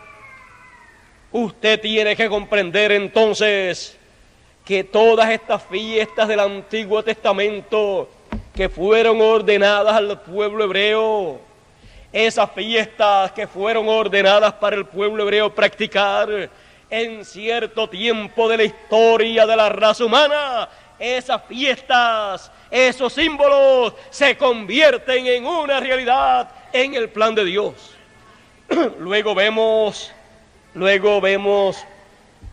usted tiene que comprender entonces que todas estas fiestas del Antiguo Testamento que fueron ordenadas al pueblo hebreo, esas fiestas que fueron ordenadas para el pueblo hebreo practicar en cierto tiempo de la historia de la raza humana, esas fiestas, esos símbolos se convierten en una realidad en el plan de Dios. Luego vemos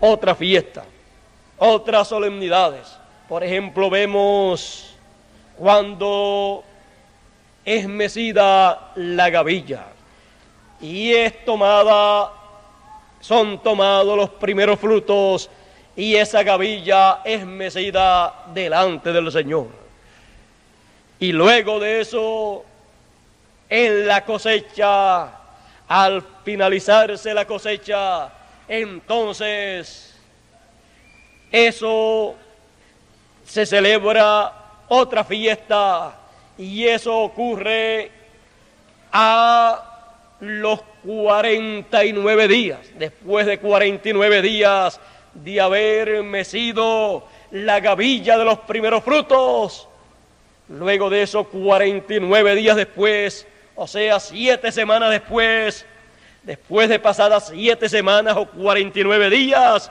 otra fiesta, otras solemnidades. Por ejemplo, vemos cuando es mecida la gavilla y son tomados los primeros frutos, y esa gavilla es mecida delante del Señor. Y luego de eso, en la cosecha, al finalizarse la cosecha, entonces eso se celebra otra fiesta, y eso ocurre a los 49 días, después de 49 días de haber mecido la gavilla de los primeros frutos. Luego de eso, 49 días después, o sea, 7 semanas después de pasadas 7 semanas o 49 días,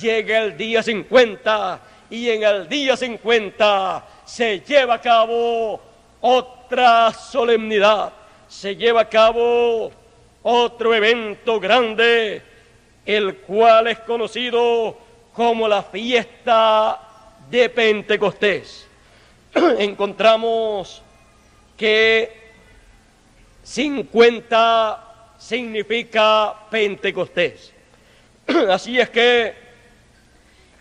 llega el día 50, y en el día 50 se lleva a cabo otra solemnidad, se lleva a cabo otro evento grande, el cual es conocido como la fiesta de Pentecostés. Encontramos que 50 significa Pentecostés. Así es que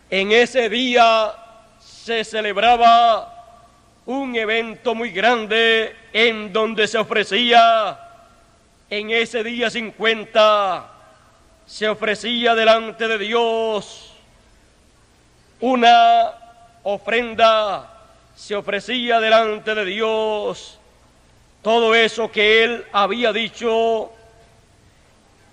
en ese día se celebraba un evento muy grande en donde se ofrecía, en ese día 50, se ofrecía delante de Dios una ofrenda, se ofrecía delante de Dios todo eso que Él había dicho.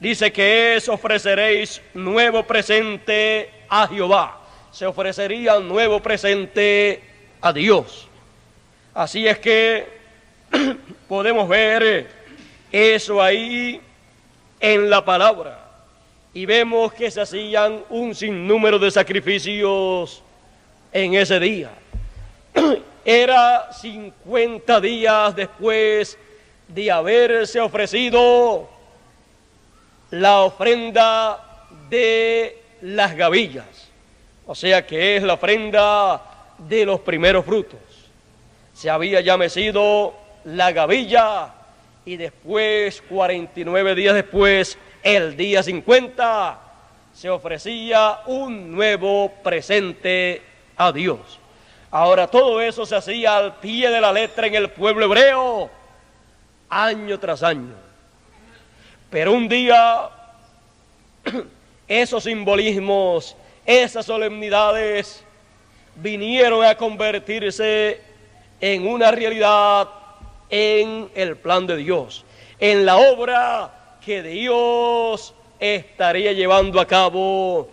Dice que ofreceréis nuevo presente a Jehová, se ofrecería nuevo presente a Dios. Así es que podemos ver eso ahí en la palabra, y vemos que se hacían un sinnúmero de sacrificios en ese día. Era 50 días después de haberse ofrecido la ofrenda de las gavillas, o sea que es la ofrenda de los primeros frutos. Se había ya mecido la gavilla y después, 49 días después, el día 50, se ofrecía un nuevo presente a Dios. Ahora todo eso se hacía al pie de la letra en el pueblo hebreo, año tras año. Pero un día, esos simbolismos, esas solemnidades, vinieron a convertirse en una realidad en el plan de Dios, en la obra que Dios estaría llevando a cabo.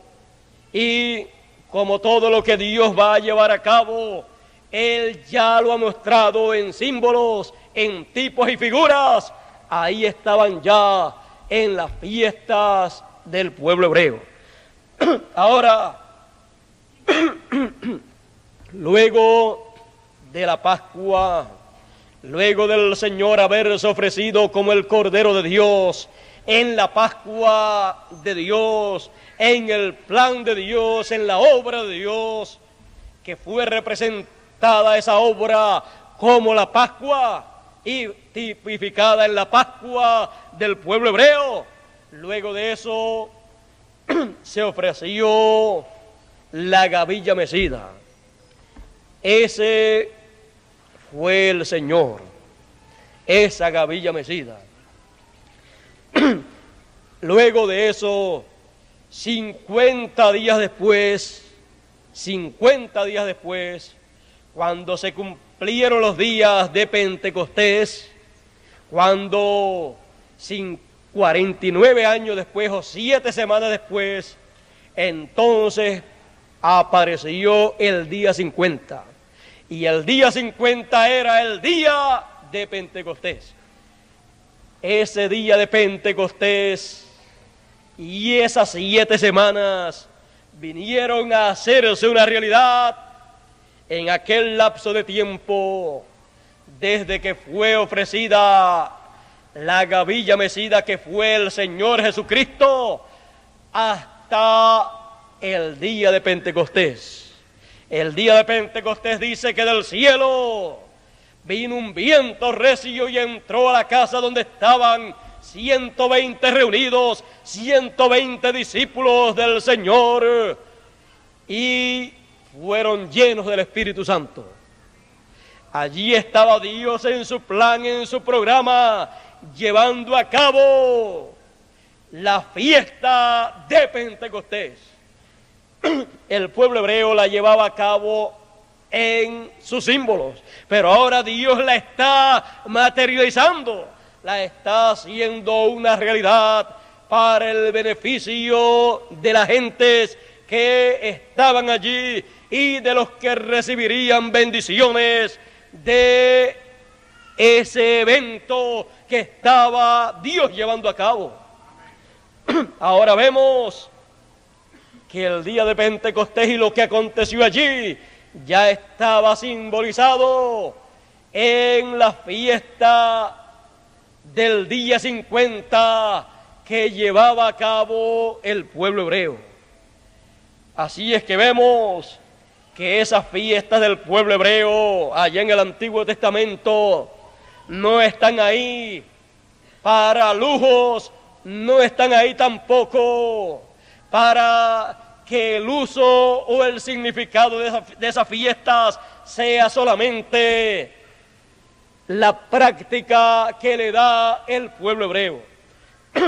Y como todo lo que Dios va a llevar a cabo, Él ya lo ha mostrado en símbolos, en tipos y figuras. Ahí estaban ya en las fiestas del pueblo hebreo. Ahora, luego de la Pascua, luego del Señor haberse ofrecido como el Cordero de Dios, en la Pascua de Dios, en el plan de Dios, en la obra de Dios, que fue representada esa obra como la Pascua y tipificada en la Pascua del pueblo hebreo. Luego de eso se ofreció la gavilla mecida. Ese fue el Señor, esa gavilla mecida. Luego de eso, 50 días después, cuando se cumplieron los días de Pentecostés, cuando 49 años después o 7 semanas después, entonces apareció el día 50. Y el día 50 era el día de Pentecostés. Ese día de Pentecostés y esas 7 semanas vinieron a hacerse una realidad en aquel lapso de tiempo, desde que fue ofrecida la gavilla mecida, que fue el Señor Jesucristo, hasta el día de Pentecostés. El día de Pentecostés dice que del cielo vino un viento recio y entró a la casa donde estaban 120 reunidos, 120 discípulos del Señor, y fueron llenos del Espíritu Santo. Allí estaba Dios en su plan, en su programa, llevando a cabo la fiesta de Pentecostés. El pueblo hebreo la llevaba a cabo en sus símbolos, pero ahora Dios la está materializando, la está haciendo una realidad para el beneficio de las gentes que estaban allí y de los que recibirían bendiciones de ese evento que estaba Dios llevando a cabo. Ahora vemos que el día de Pentecostés y lo que aconteció allí ya estaba simbolizado en la fiesta del día 50 que llevaba a cabo el pueblo hebreo. Así es que vemos que esas fiestas del pueblo hebreo allá en el Antiguo Testamento no están ahí para lujos, no están ahí tampoco para que el uso o el significado de esas fiestas sea solamente la práctica que le da el pueblo hebreo.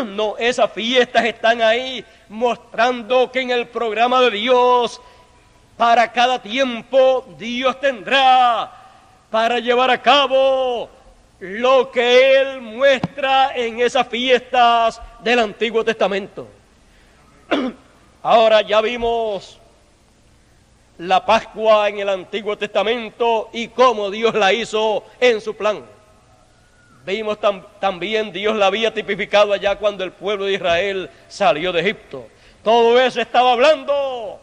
No, esas fiestas están ahí mostrando que en el programa de Dios, para cada tiempo, Dios tendrá para llevar a cabo lo que Él muestra en esas fiestas del Antiguo Testamento. Ahora ya vimos la Pascua en el Antiguo Testamento y cómo Dios la hizo en su plan. Vimos también Dios la había tipificado allá cuando el pueblo de Israel salió de Egipto. Todo eso estaba hablando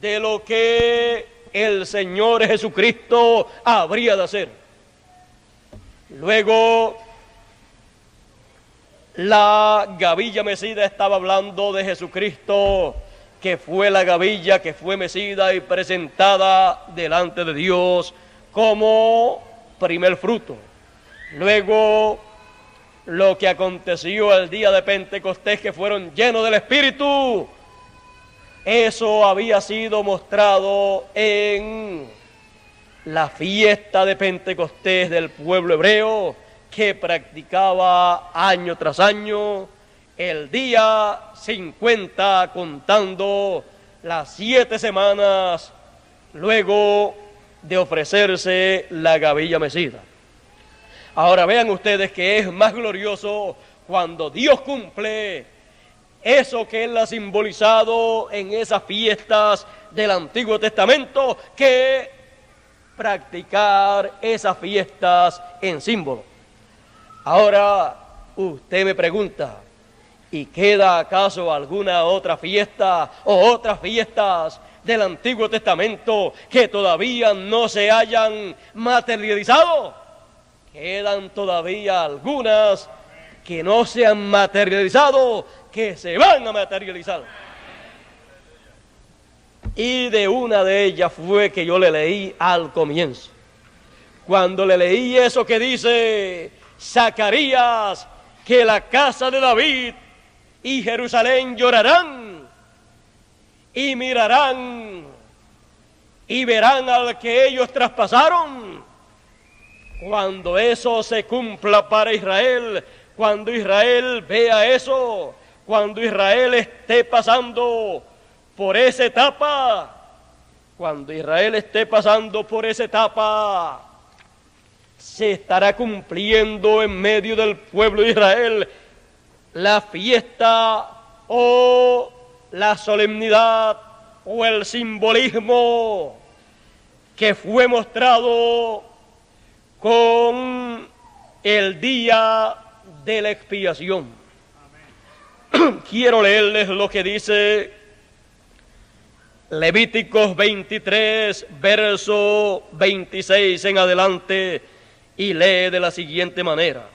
de lo que el Señor Jesucristo habría de hacer. Luego La gavilla mecida estaba hablando de Jesucristo, que fue la gavilla que fue mecida y presentada delante de Dios como primer fruto. Luego, lo que aconteció el día de Pentecostés, que fueron llenos del Espíritu, eso había sido mostrado en la fiesta de Pentecostés del pueblo hebreo, que practicaba año tras año, el día 50, contando las 7 semanas luego de ofrecerse la gavilla mecida. Ahora vean ustedes que es más glorioso cuando Dios cumple eso que Él ha simbolizado en esas fiestas del Antiguo Testamento, que practicar esas fiestas en símbolo. Ahora usted me pregunta, ¿y queda acaso alguna otra fiesta o otras fiestas del Antiguo Testamento que todavía no se hayan materializado? Quedan todavía algunas que no se han materializado, que se van a materializar. Y de una de ellas fue que yo le leí al comienzo. Cuando le leí eso que dice Zacarías, que la casa de David y Jerusalén llorarán y mirarán y verán al que ellos traspasaron. Cuando eso se cumpla para Israel, cuando Israel vea eso, cuando Israel esté pasando por esa etapa, cuando Israel esté pasando por esa etapa, se estará cumpliendo en medio del pueblo de Israel la fiesta o la solemnidad o el simbolismo que fue mostrado con el día de la expiación. Quiero leerles lo que dice Levíticos 23, verso 26 en adelante, y lee de la siguiente manera: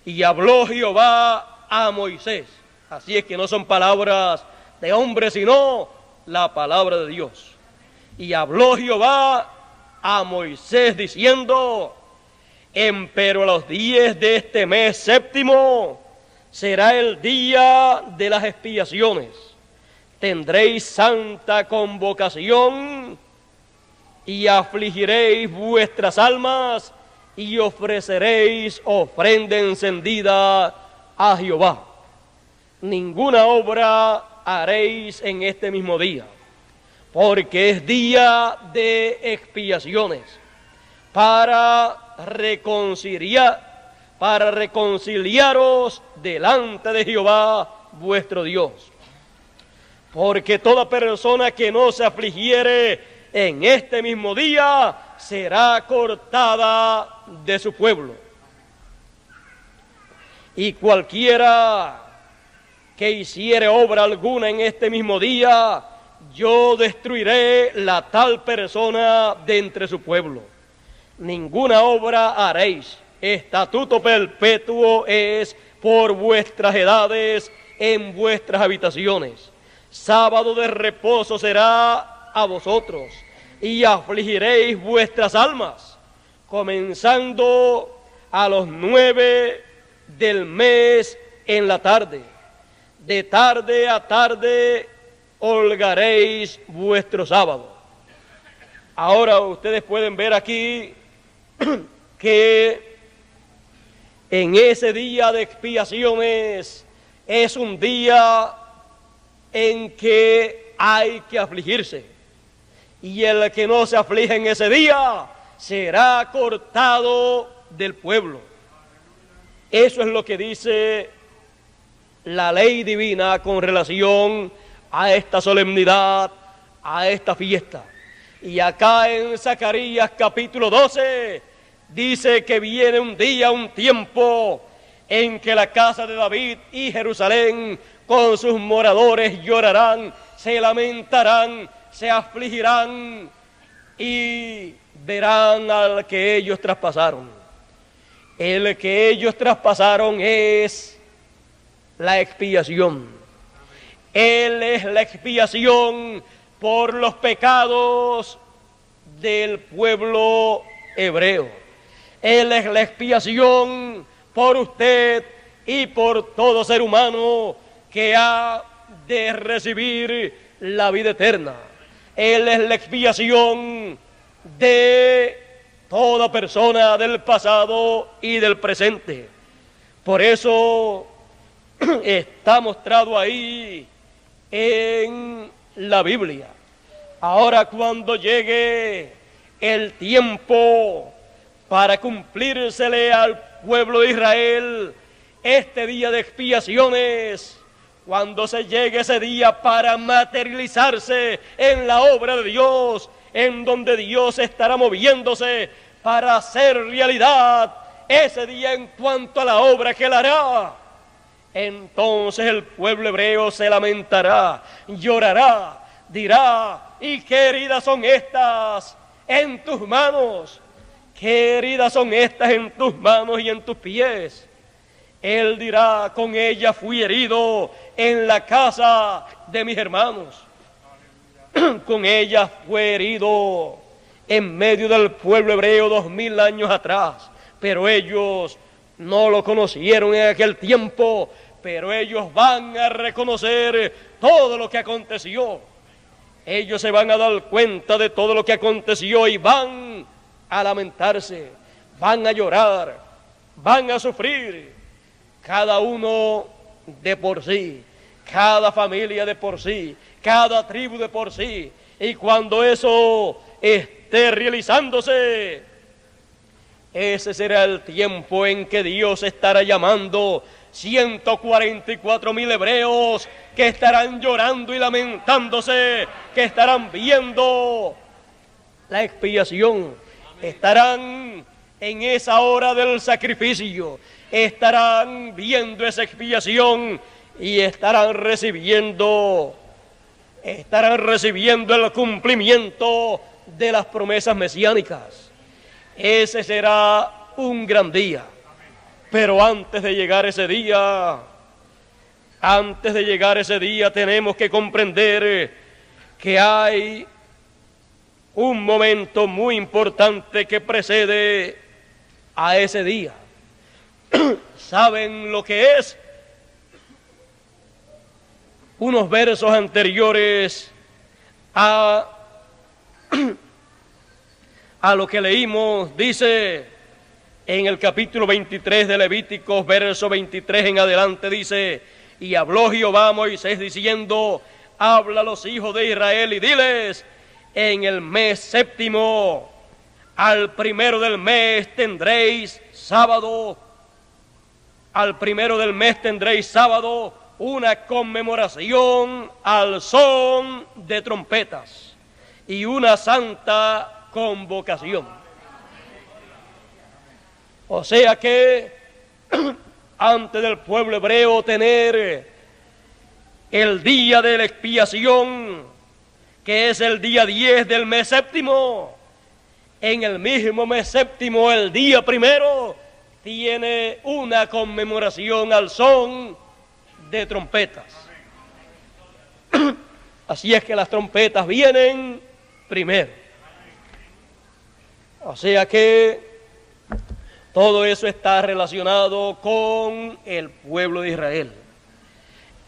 y habló Jehová a Moisés. Así es que no son palabras de hombre, sino la palabra de Dios. Y habló Jehová a Moisés diciendo: empero a los 10 de este mes séptimo será el día de las expiaciones. Tendréis santa convocación y afligiréis vuestras almas y ofreceréis ofrenda encendida a Jehová. Ninguna obra haréis en este mismo día, porque es día de expiaciones, para reconciliaros delante de Jehová vuestro Dios. Porque toda persona que no se afligiere en este mismo día será cortada de su pueblo. Y cualquiera que hiciere obra alguna en este mismo día, yo destruiré la tal persona de entre su pueblo. Ninguna obra haréis. Estatuto perpetuo es por vuestras edades en vuestras habitaciones. Sábado de reposo será a vosotros, y afligiréis vuestras almas, comenzando a los 9 del mes en la tarde. De tarde a tarde holgaréis vuestro sábado. Ahora ustedes pueden ver aquí que en ese día de expiaciones es un día en que hay que afligirse, y el que no se aflige en ese día será cortado del pueblo. Eso es lo que dice la ley divina con relación a esta solemnidad, a esta fiesta. Y acá en Zacarías capítulo 12 dice que viene un día, un tiempo en que la casa de David y Jerusalén con sus moradores llorarán, se lamentarán, se afligirán y verán al que ellos traspasaron. El que ellos traspasaron es la expiación. Él es la expiación por los pecados del pueblo hebreo. Él es la expiación por usted y por todo ser humano que ha de recibir la vida eterna. Él es la expiación de toda persona del pasado y del presente. Por eso está mostrado ahí en la Biblia. Ahora, cuando llegue el tiempo para cumplírsele al pueblo de Israel este día de expiaciones, cuando se llegue ese día para materializarse en la obra de Dios, en donde Dios estará moviéndose para hacer realidad ese día en cuanto a la obra que él hará, entonces el pueblo hebreo se lamentará, llorará, dirá: ¿y qué heridas son estas en tus manos? ¿Qué heridas son estas en tus manos y en tus pies? Él dirá: con ella fui herido en la casa de mis hermanos. Con ella fue herido en medio del pueblo hebreo 2000 años atrás. Pero ellos no lo conocieron en aquel tiempo, pero ellos van a reconocer todo lo que aconteció. Ellos se van a dar cuenta de todo lo que aconteció y van a lamentarse, van a llorar, van a sufrir, cada uno de por sí, cada familia de por sí, cada tribu de por sí. Y cuando eso esté realizándose, ese será el tiempo en que Dios estará llamando 144,000 hebreos que estarán llorando y lamentándose, que estarán viendo la expiación, estarán en esa hora del sacrificio, estarán viendo esa expiación y estarán recibiendo el cumplimiento de las promesas mesiánicas. Ese será un gran día. Pero antes de llegar ese día, tenemos que comprender que hay un momento muy importante que precede a ese día. ¿Saben lo que es? Unos versos anteriores a lo que leímos, dice en el capítulo 23 de Levíticos, verso 23 en adelante, dice: y habló Jehová a Moisés diciendo: habla a los hijos de Israel y diles: en el mes séptimo, al primero del mes tendréis sábado. Al primero del mes tendréis sábado, una conmemoración al son de trompetas y una santa convocación. O sea que antes del pueblo hebreo tener el día de la expiación, que es el día 10 del mes séptimo, en el mismo mes séptimo, el día primero, tiene una conmemoración al son de trompetas. Así es que las trompetas vienen primero. O sea que todo eso está relacionado con el pueblo de Israel.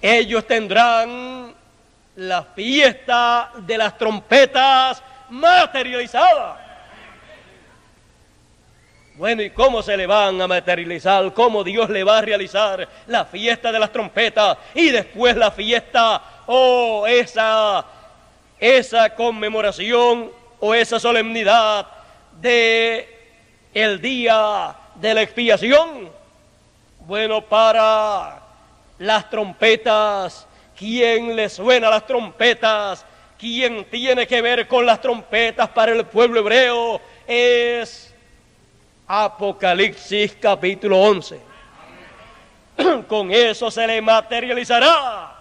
Ellos tendrán la fiesta de las trompetas materializadas. Bueno, ¿y cómo se le van a materializar? ¿Cómo Dios le va a realizar la fiesta de las trompetas? Y después la fiesta, esa conmemoración o esa solemnidad de el día de la expiación. Bueno, para las trompetas, ¿quién le suena a las trompetas? ¿Quién tiene que ver con las trompetas para el pueblo hebreo? Es Apocalipsis capítulo 11. Con eso se le materializará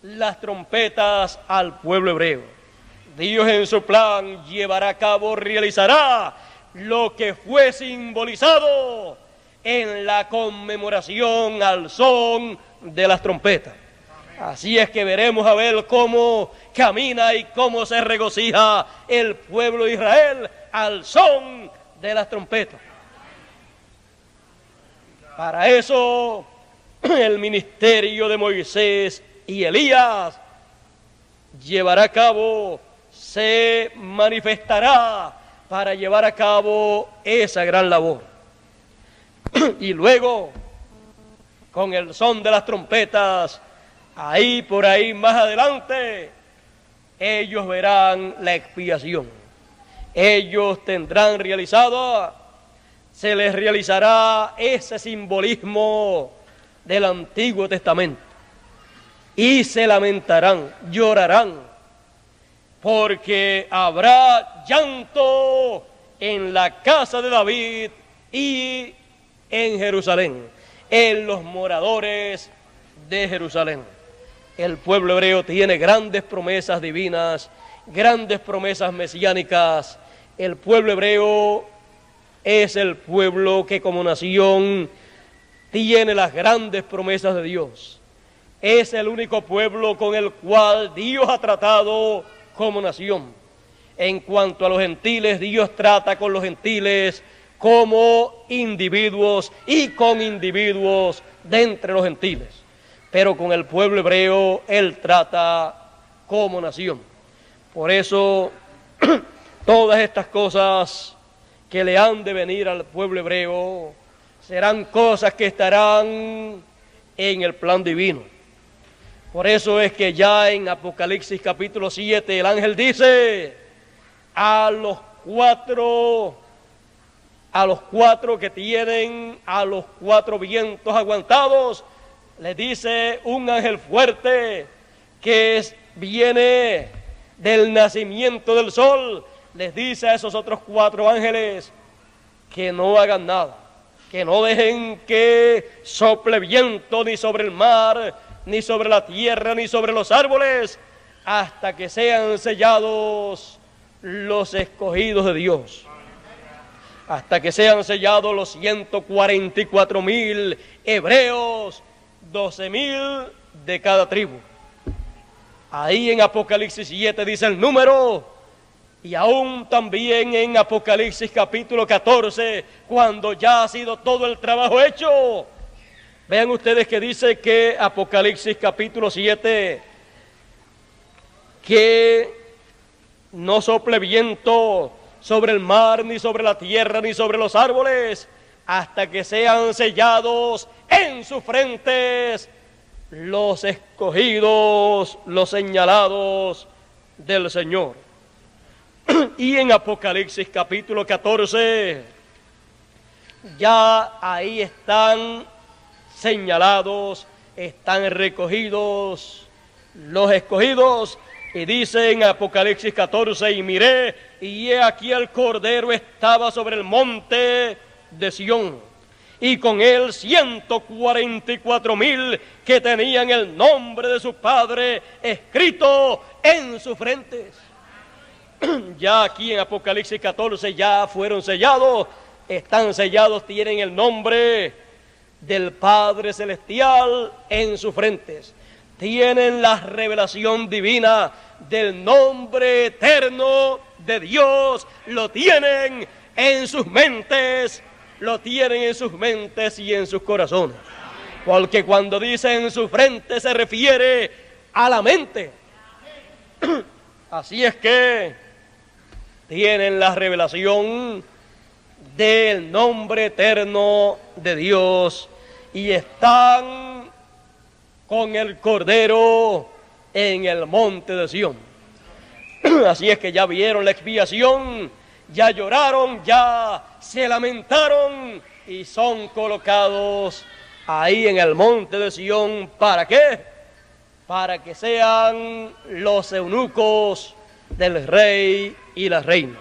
las trompetas al pueblo hebreo. Dios en su plan llevará a cabo, realizará lo que fue simbolizado en la conmemoración al son de las trompetas. Así es que veremos a ver cómo camina y cómo se regocija el pueblo de Israel al son de las trompetas. Para eso el ministerio de Moisés y Elías llevará a cabo, se manifestará para llevar a cabo esa gran labor. Y luego, con el son de las trompetas, ahí por ahí más adelante, ellos verán la expiación. Ellos tendrán realizado, se les realizará ese simbolismo del Antiguo Testamento. Y se lamentarán, llorarán, porque habrá llanto en la casa de David y en Jerusalén, en los moradores de Jerusalén. El pueblo hebreo tiene grandes promesas divinas, grandes promesas mesiánicas. El pueblo hebreo es el pueblo que como nación tiene las grandes promesas de Dios. Es el único pueblo con el cual Dios ha tratado como nación. En cuanto a los gentiles, Dios trata con los gentiles como individuos y con individuos de entre los gentiles. Pero con el pueblo hebreo, Él trata como nación. Por eso, todas estas cosas que le han de venir al pueblo hebreo serán cosas que estarán en el plan divino. Por eso es que ya en Apocalipsis capítulo 7 el ángel dice a los cuatro que tienen a los cuatro vientos aguantados, les dice un ángel fuerte que viene del nacimiento del sol, les dice a esos otros cuatro ángeles que no hagan nada, que no dejen que sople viento ni sobre el mar, ni sobre la tierra, ni sobre los árboles, hasta que sean sellados los escogidos de Dios. Hasta que sean sellados los 144,000 hebreos, 12,000 de cada tribu. Ahí en Apocalipsis 7 dice el número, y aún también en Apocalipsis capítulo 14, cuando ya ha sido todo el trabajo hecho. Vean ustedes que dice que Apocalipsis capítulo 7, que no sople viento sobre el mar, ni sobre la tierra, ni sobre los árboles, hasta que sean sellados en sus frentes los escogidos, los señalados del Señor. Y en Apocalipsis capítulo 14, ya ahí están señalados, están recogidos los escogidos, y dice en Apocalipsis 14, y miré, y he aquí el Cordero estaba sobre el monte de Sión, y con él 144,000 que tenían el nombre de su Padre escrito en sus frentes. Ya aquí en Apocalipsis 14 ya fueron sellados, están sellados, tienen el nombre del Padre Celestial en sus frentes. Tienen la revelación divina del nombre eterno de Dios, lo tienen en sus mentes, lo tienen en sus mentes y en sus corazones. Porque cuando dice en su frente se refiere a la mente. Así es que tienen la revelación del nombre eterno de Dios y están con el Cordero en el monte de Sión. Así es que ya vieron la expiación, ya lloraron, ya se lamentaron y son colocados ahí en el monte de Sión. ¿Para qué? Para que sean los eunucos del rey y la reina.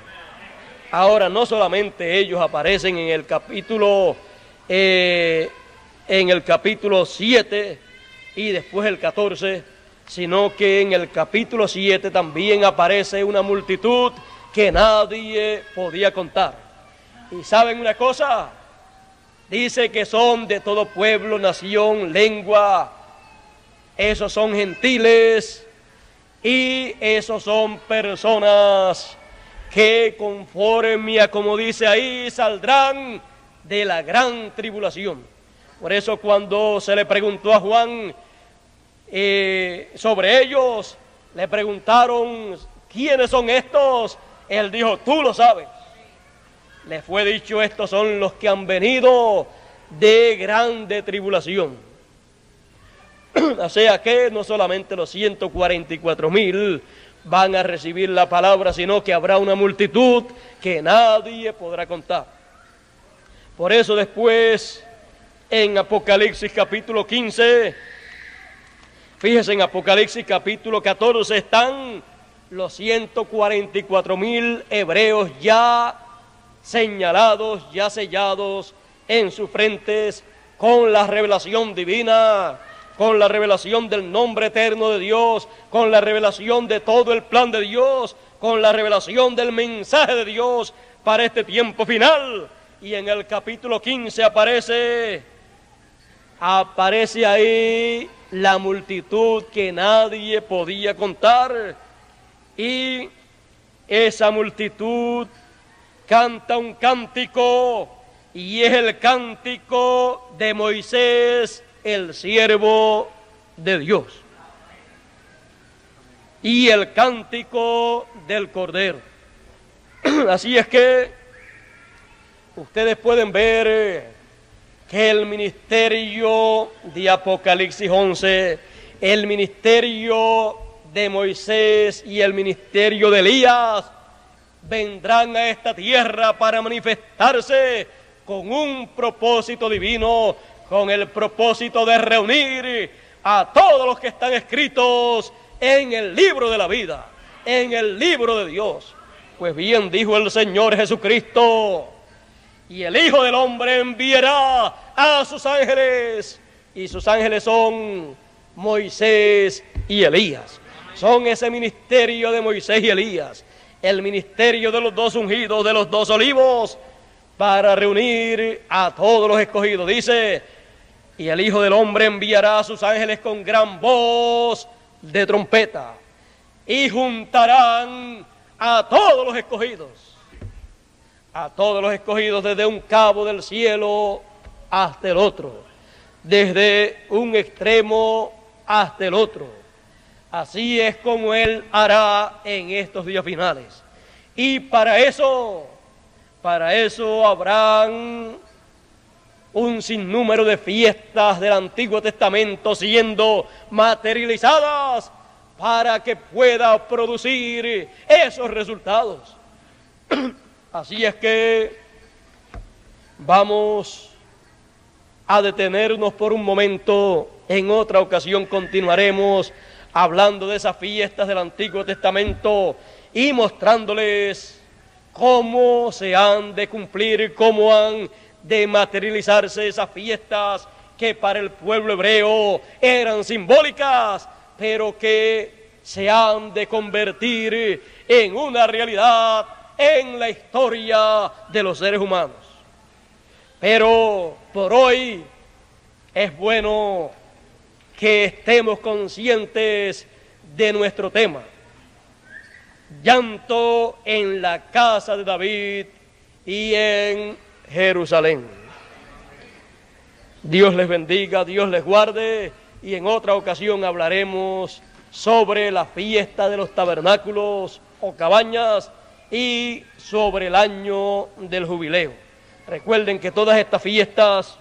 Ahora, no solamente ellos aparecen en el capítulo 7 y después el 14, sino que en el capítulo 7 también aparece una multitud que nadie podía contar. Y ¿saben una cosa? Dice que son de todo pueblo, nación, lengua. Esos son gentiles y esos son personas que conforme a como dice ahí, saldrán de la gran tribulación. Por eso cuando se le preguntó a Juan sobre ellos, le preguntaron, ¿quiénes son estos? Él dijo, tú lo sabes. Le fue dicho, estos son los que han venido de grande tribulación. O sea que no solamente los 144,000 van a recibir la palabra, sino que habrá una multitud que nadie podrá contar. Por eso después, en Apocalipsis capítulo 15, fíjese, en Apocalipsis capítulo 14 están los 144,000 hebreos ya señalados, ya sellados en sus frentes con la revelación divina, con la revelación del nombre eterno de Dios, con la revelación de todo el plan de Dios, con la revelación del mensaje de Dios para este tiempo final. Y en el capítulo 15 aparece ahí la multitud que nadie podía contar, y esa multitud canta un cántico, y es el cántico de Moisés, el siervo de Dios, y el cántico del Cordero. Así es que ustedes pueden ver que el ministerio de Apocalipsis 11, el ministerio de Moisés y el ministerio de Elías vendrán a esta tierra para manifestarse con un propósito divino, con el propósito de reunir a todos los que están escritos en el libro de la vida, en el libro de Dios. Pues bien dijo el Señor Jesucristo, y el Hijo del Hombre enviará a sus ángeles, y sus ángeles son Moisés y Elías. Son ese ministerio de Moisés y Elías, el ministerio de los dos ungidos, de los dos olivos, para reunir a todos los escogidos. Dice, y el Hijo del Hombre enviará a sus ángeles con gran voz de trompeta, y juntarán a todos los escogidos desde un cabo del cielo hasta el otro, desde un extremo hasta el otro. Así es como Él hará en estos días finales. Y para eso habrán un sinnúmero de fiestas del Antiguo Testamento siendo materializadas para que pueda producir esos resultados. Así es que vamos a detenernos por un momento. En otra ocasión continuaremos hablando de esas fiestas del Antiguo Testamento y mostrándoles cómo se han de cumplir, cómo han de materializarse esas fiestas que para el pueblo hebreo eran simbólicas, pero que se han de convertir en una realidad en la historia de los seres humanos. Pero por hoy es bueno que estemos conscientes de nuestro tema: llanto en la casa de David y en Jerusalén. Dios les bendiga, Dios les guarde, y en otra ocasión hablaremos sobre la fiesta de los tabernáculos o cabañas y sobre el año del jubileo. Recuerden que todas estas fiestas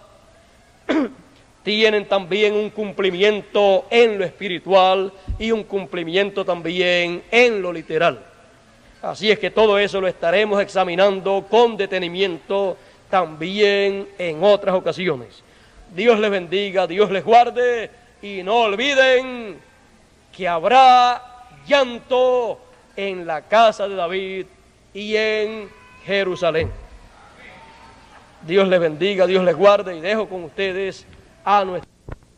tienen también un cumplimiento en lo espiritual y un cumplimiento también en lo literal. Así es que todo eso lo estaremos examinando con detenimiento también en otras ocasiones. Dios les bendiga, Dios les guarde, y no olviden que habrá llanto en la casa de David y en Jerusalén. Dios les bendiga, Dios les guarde, y dejo con ustedes a nuestro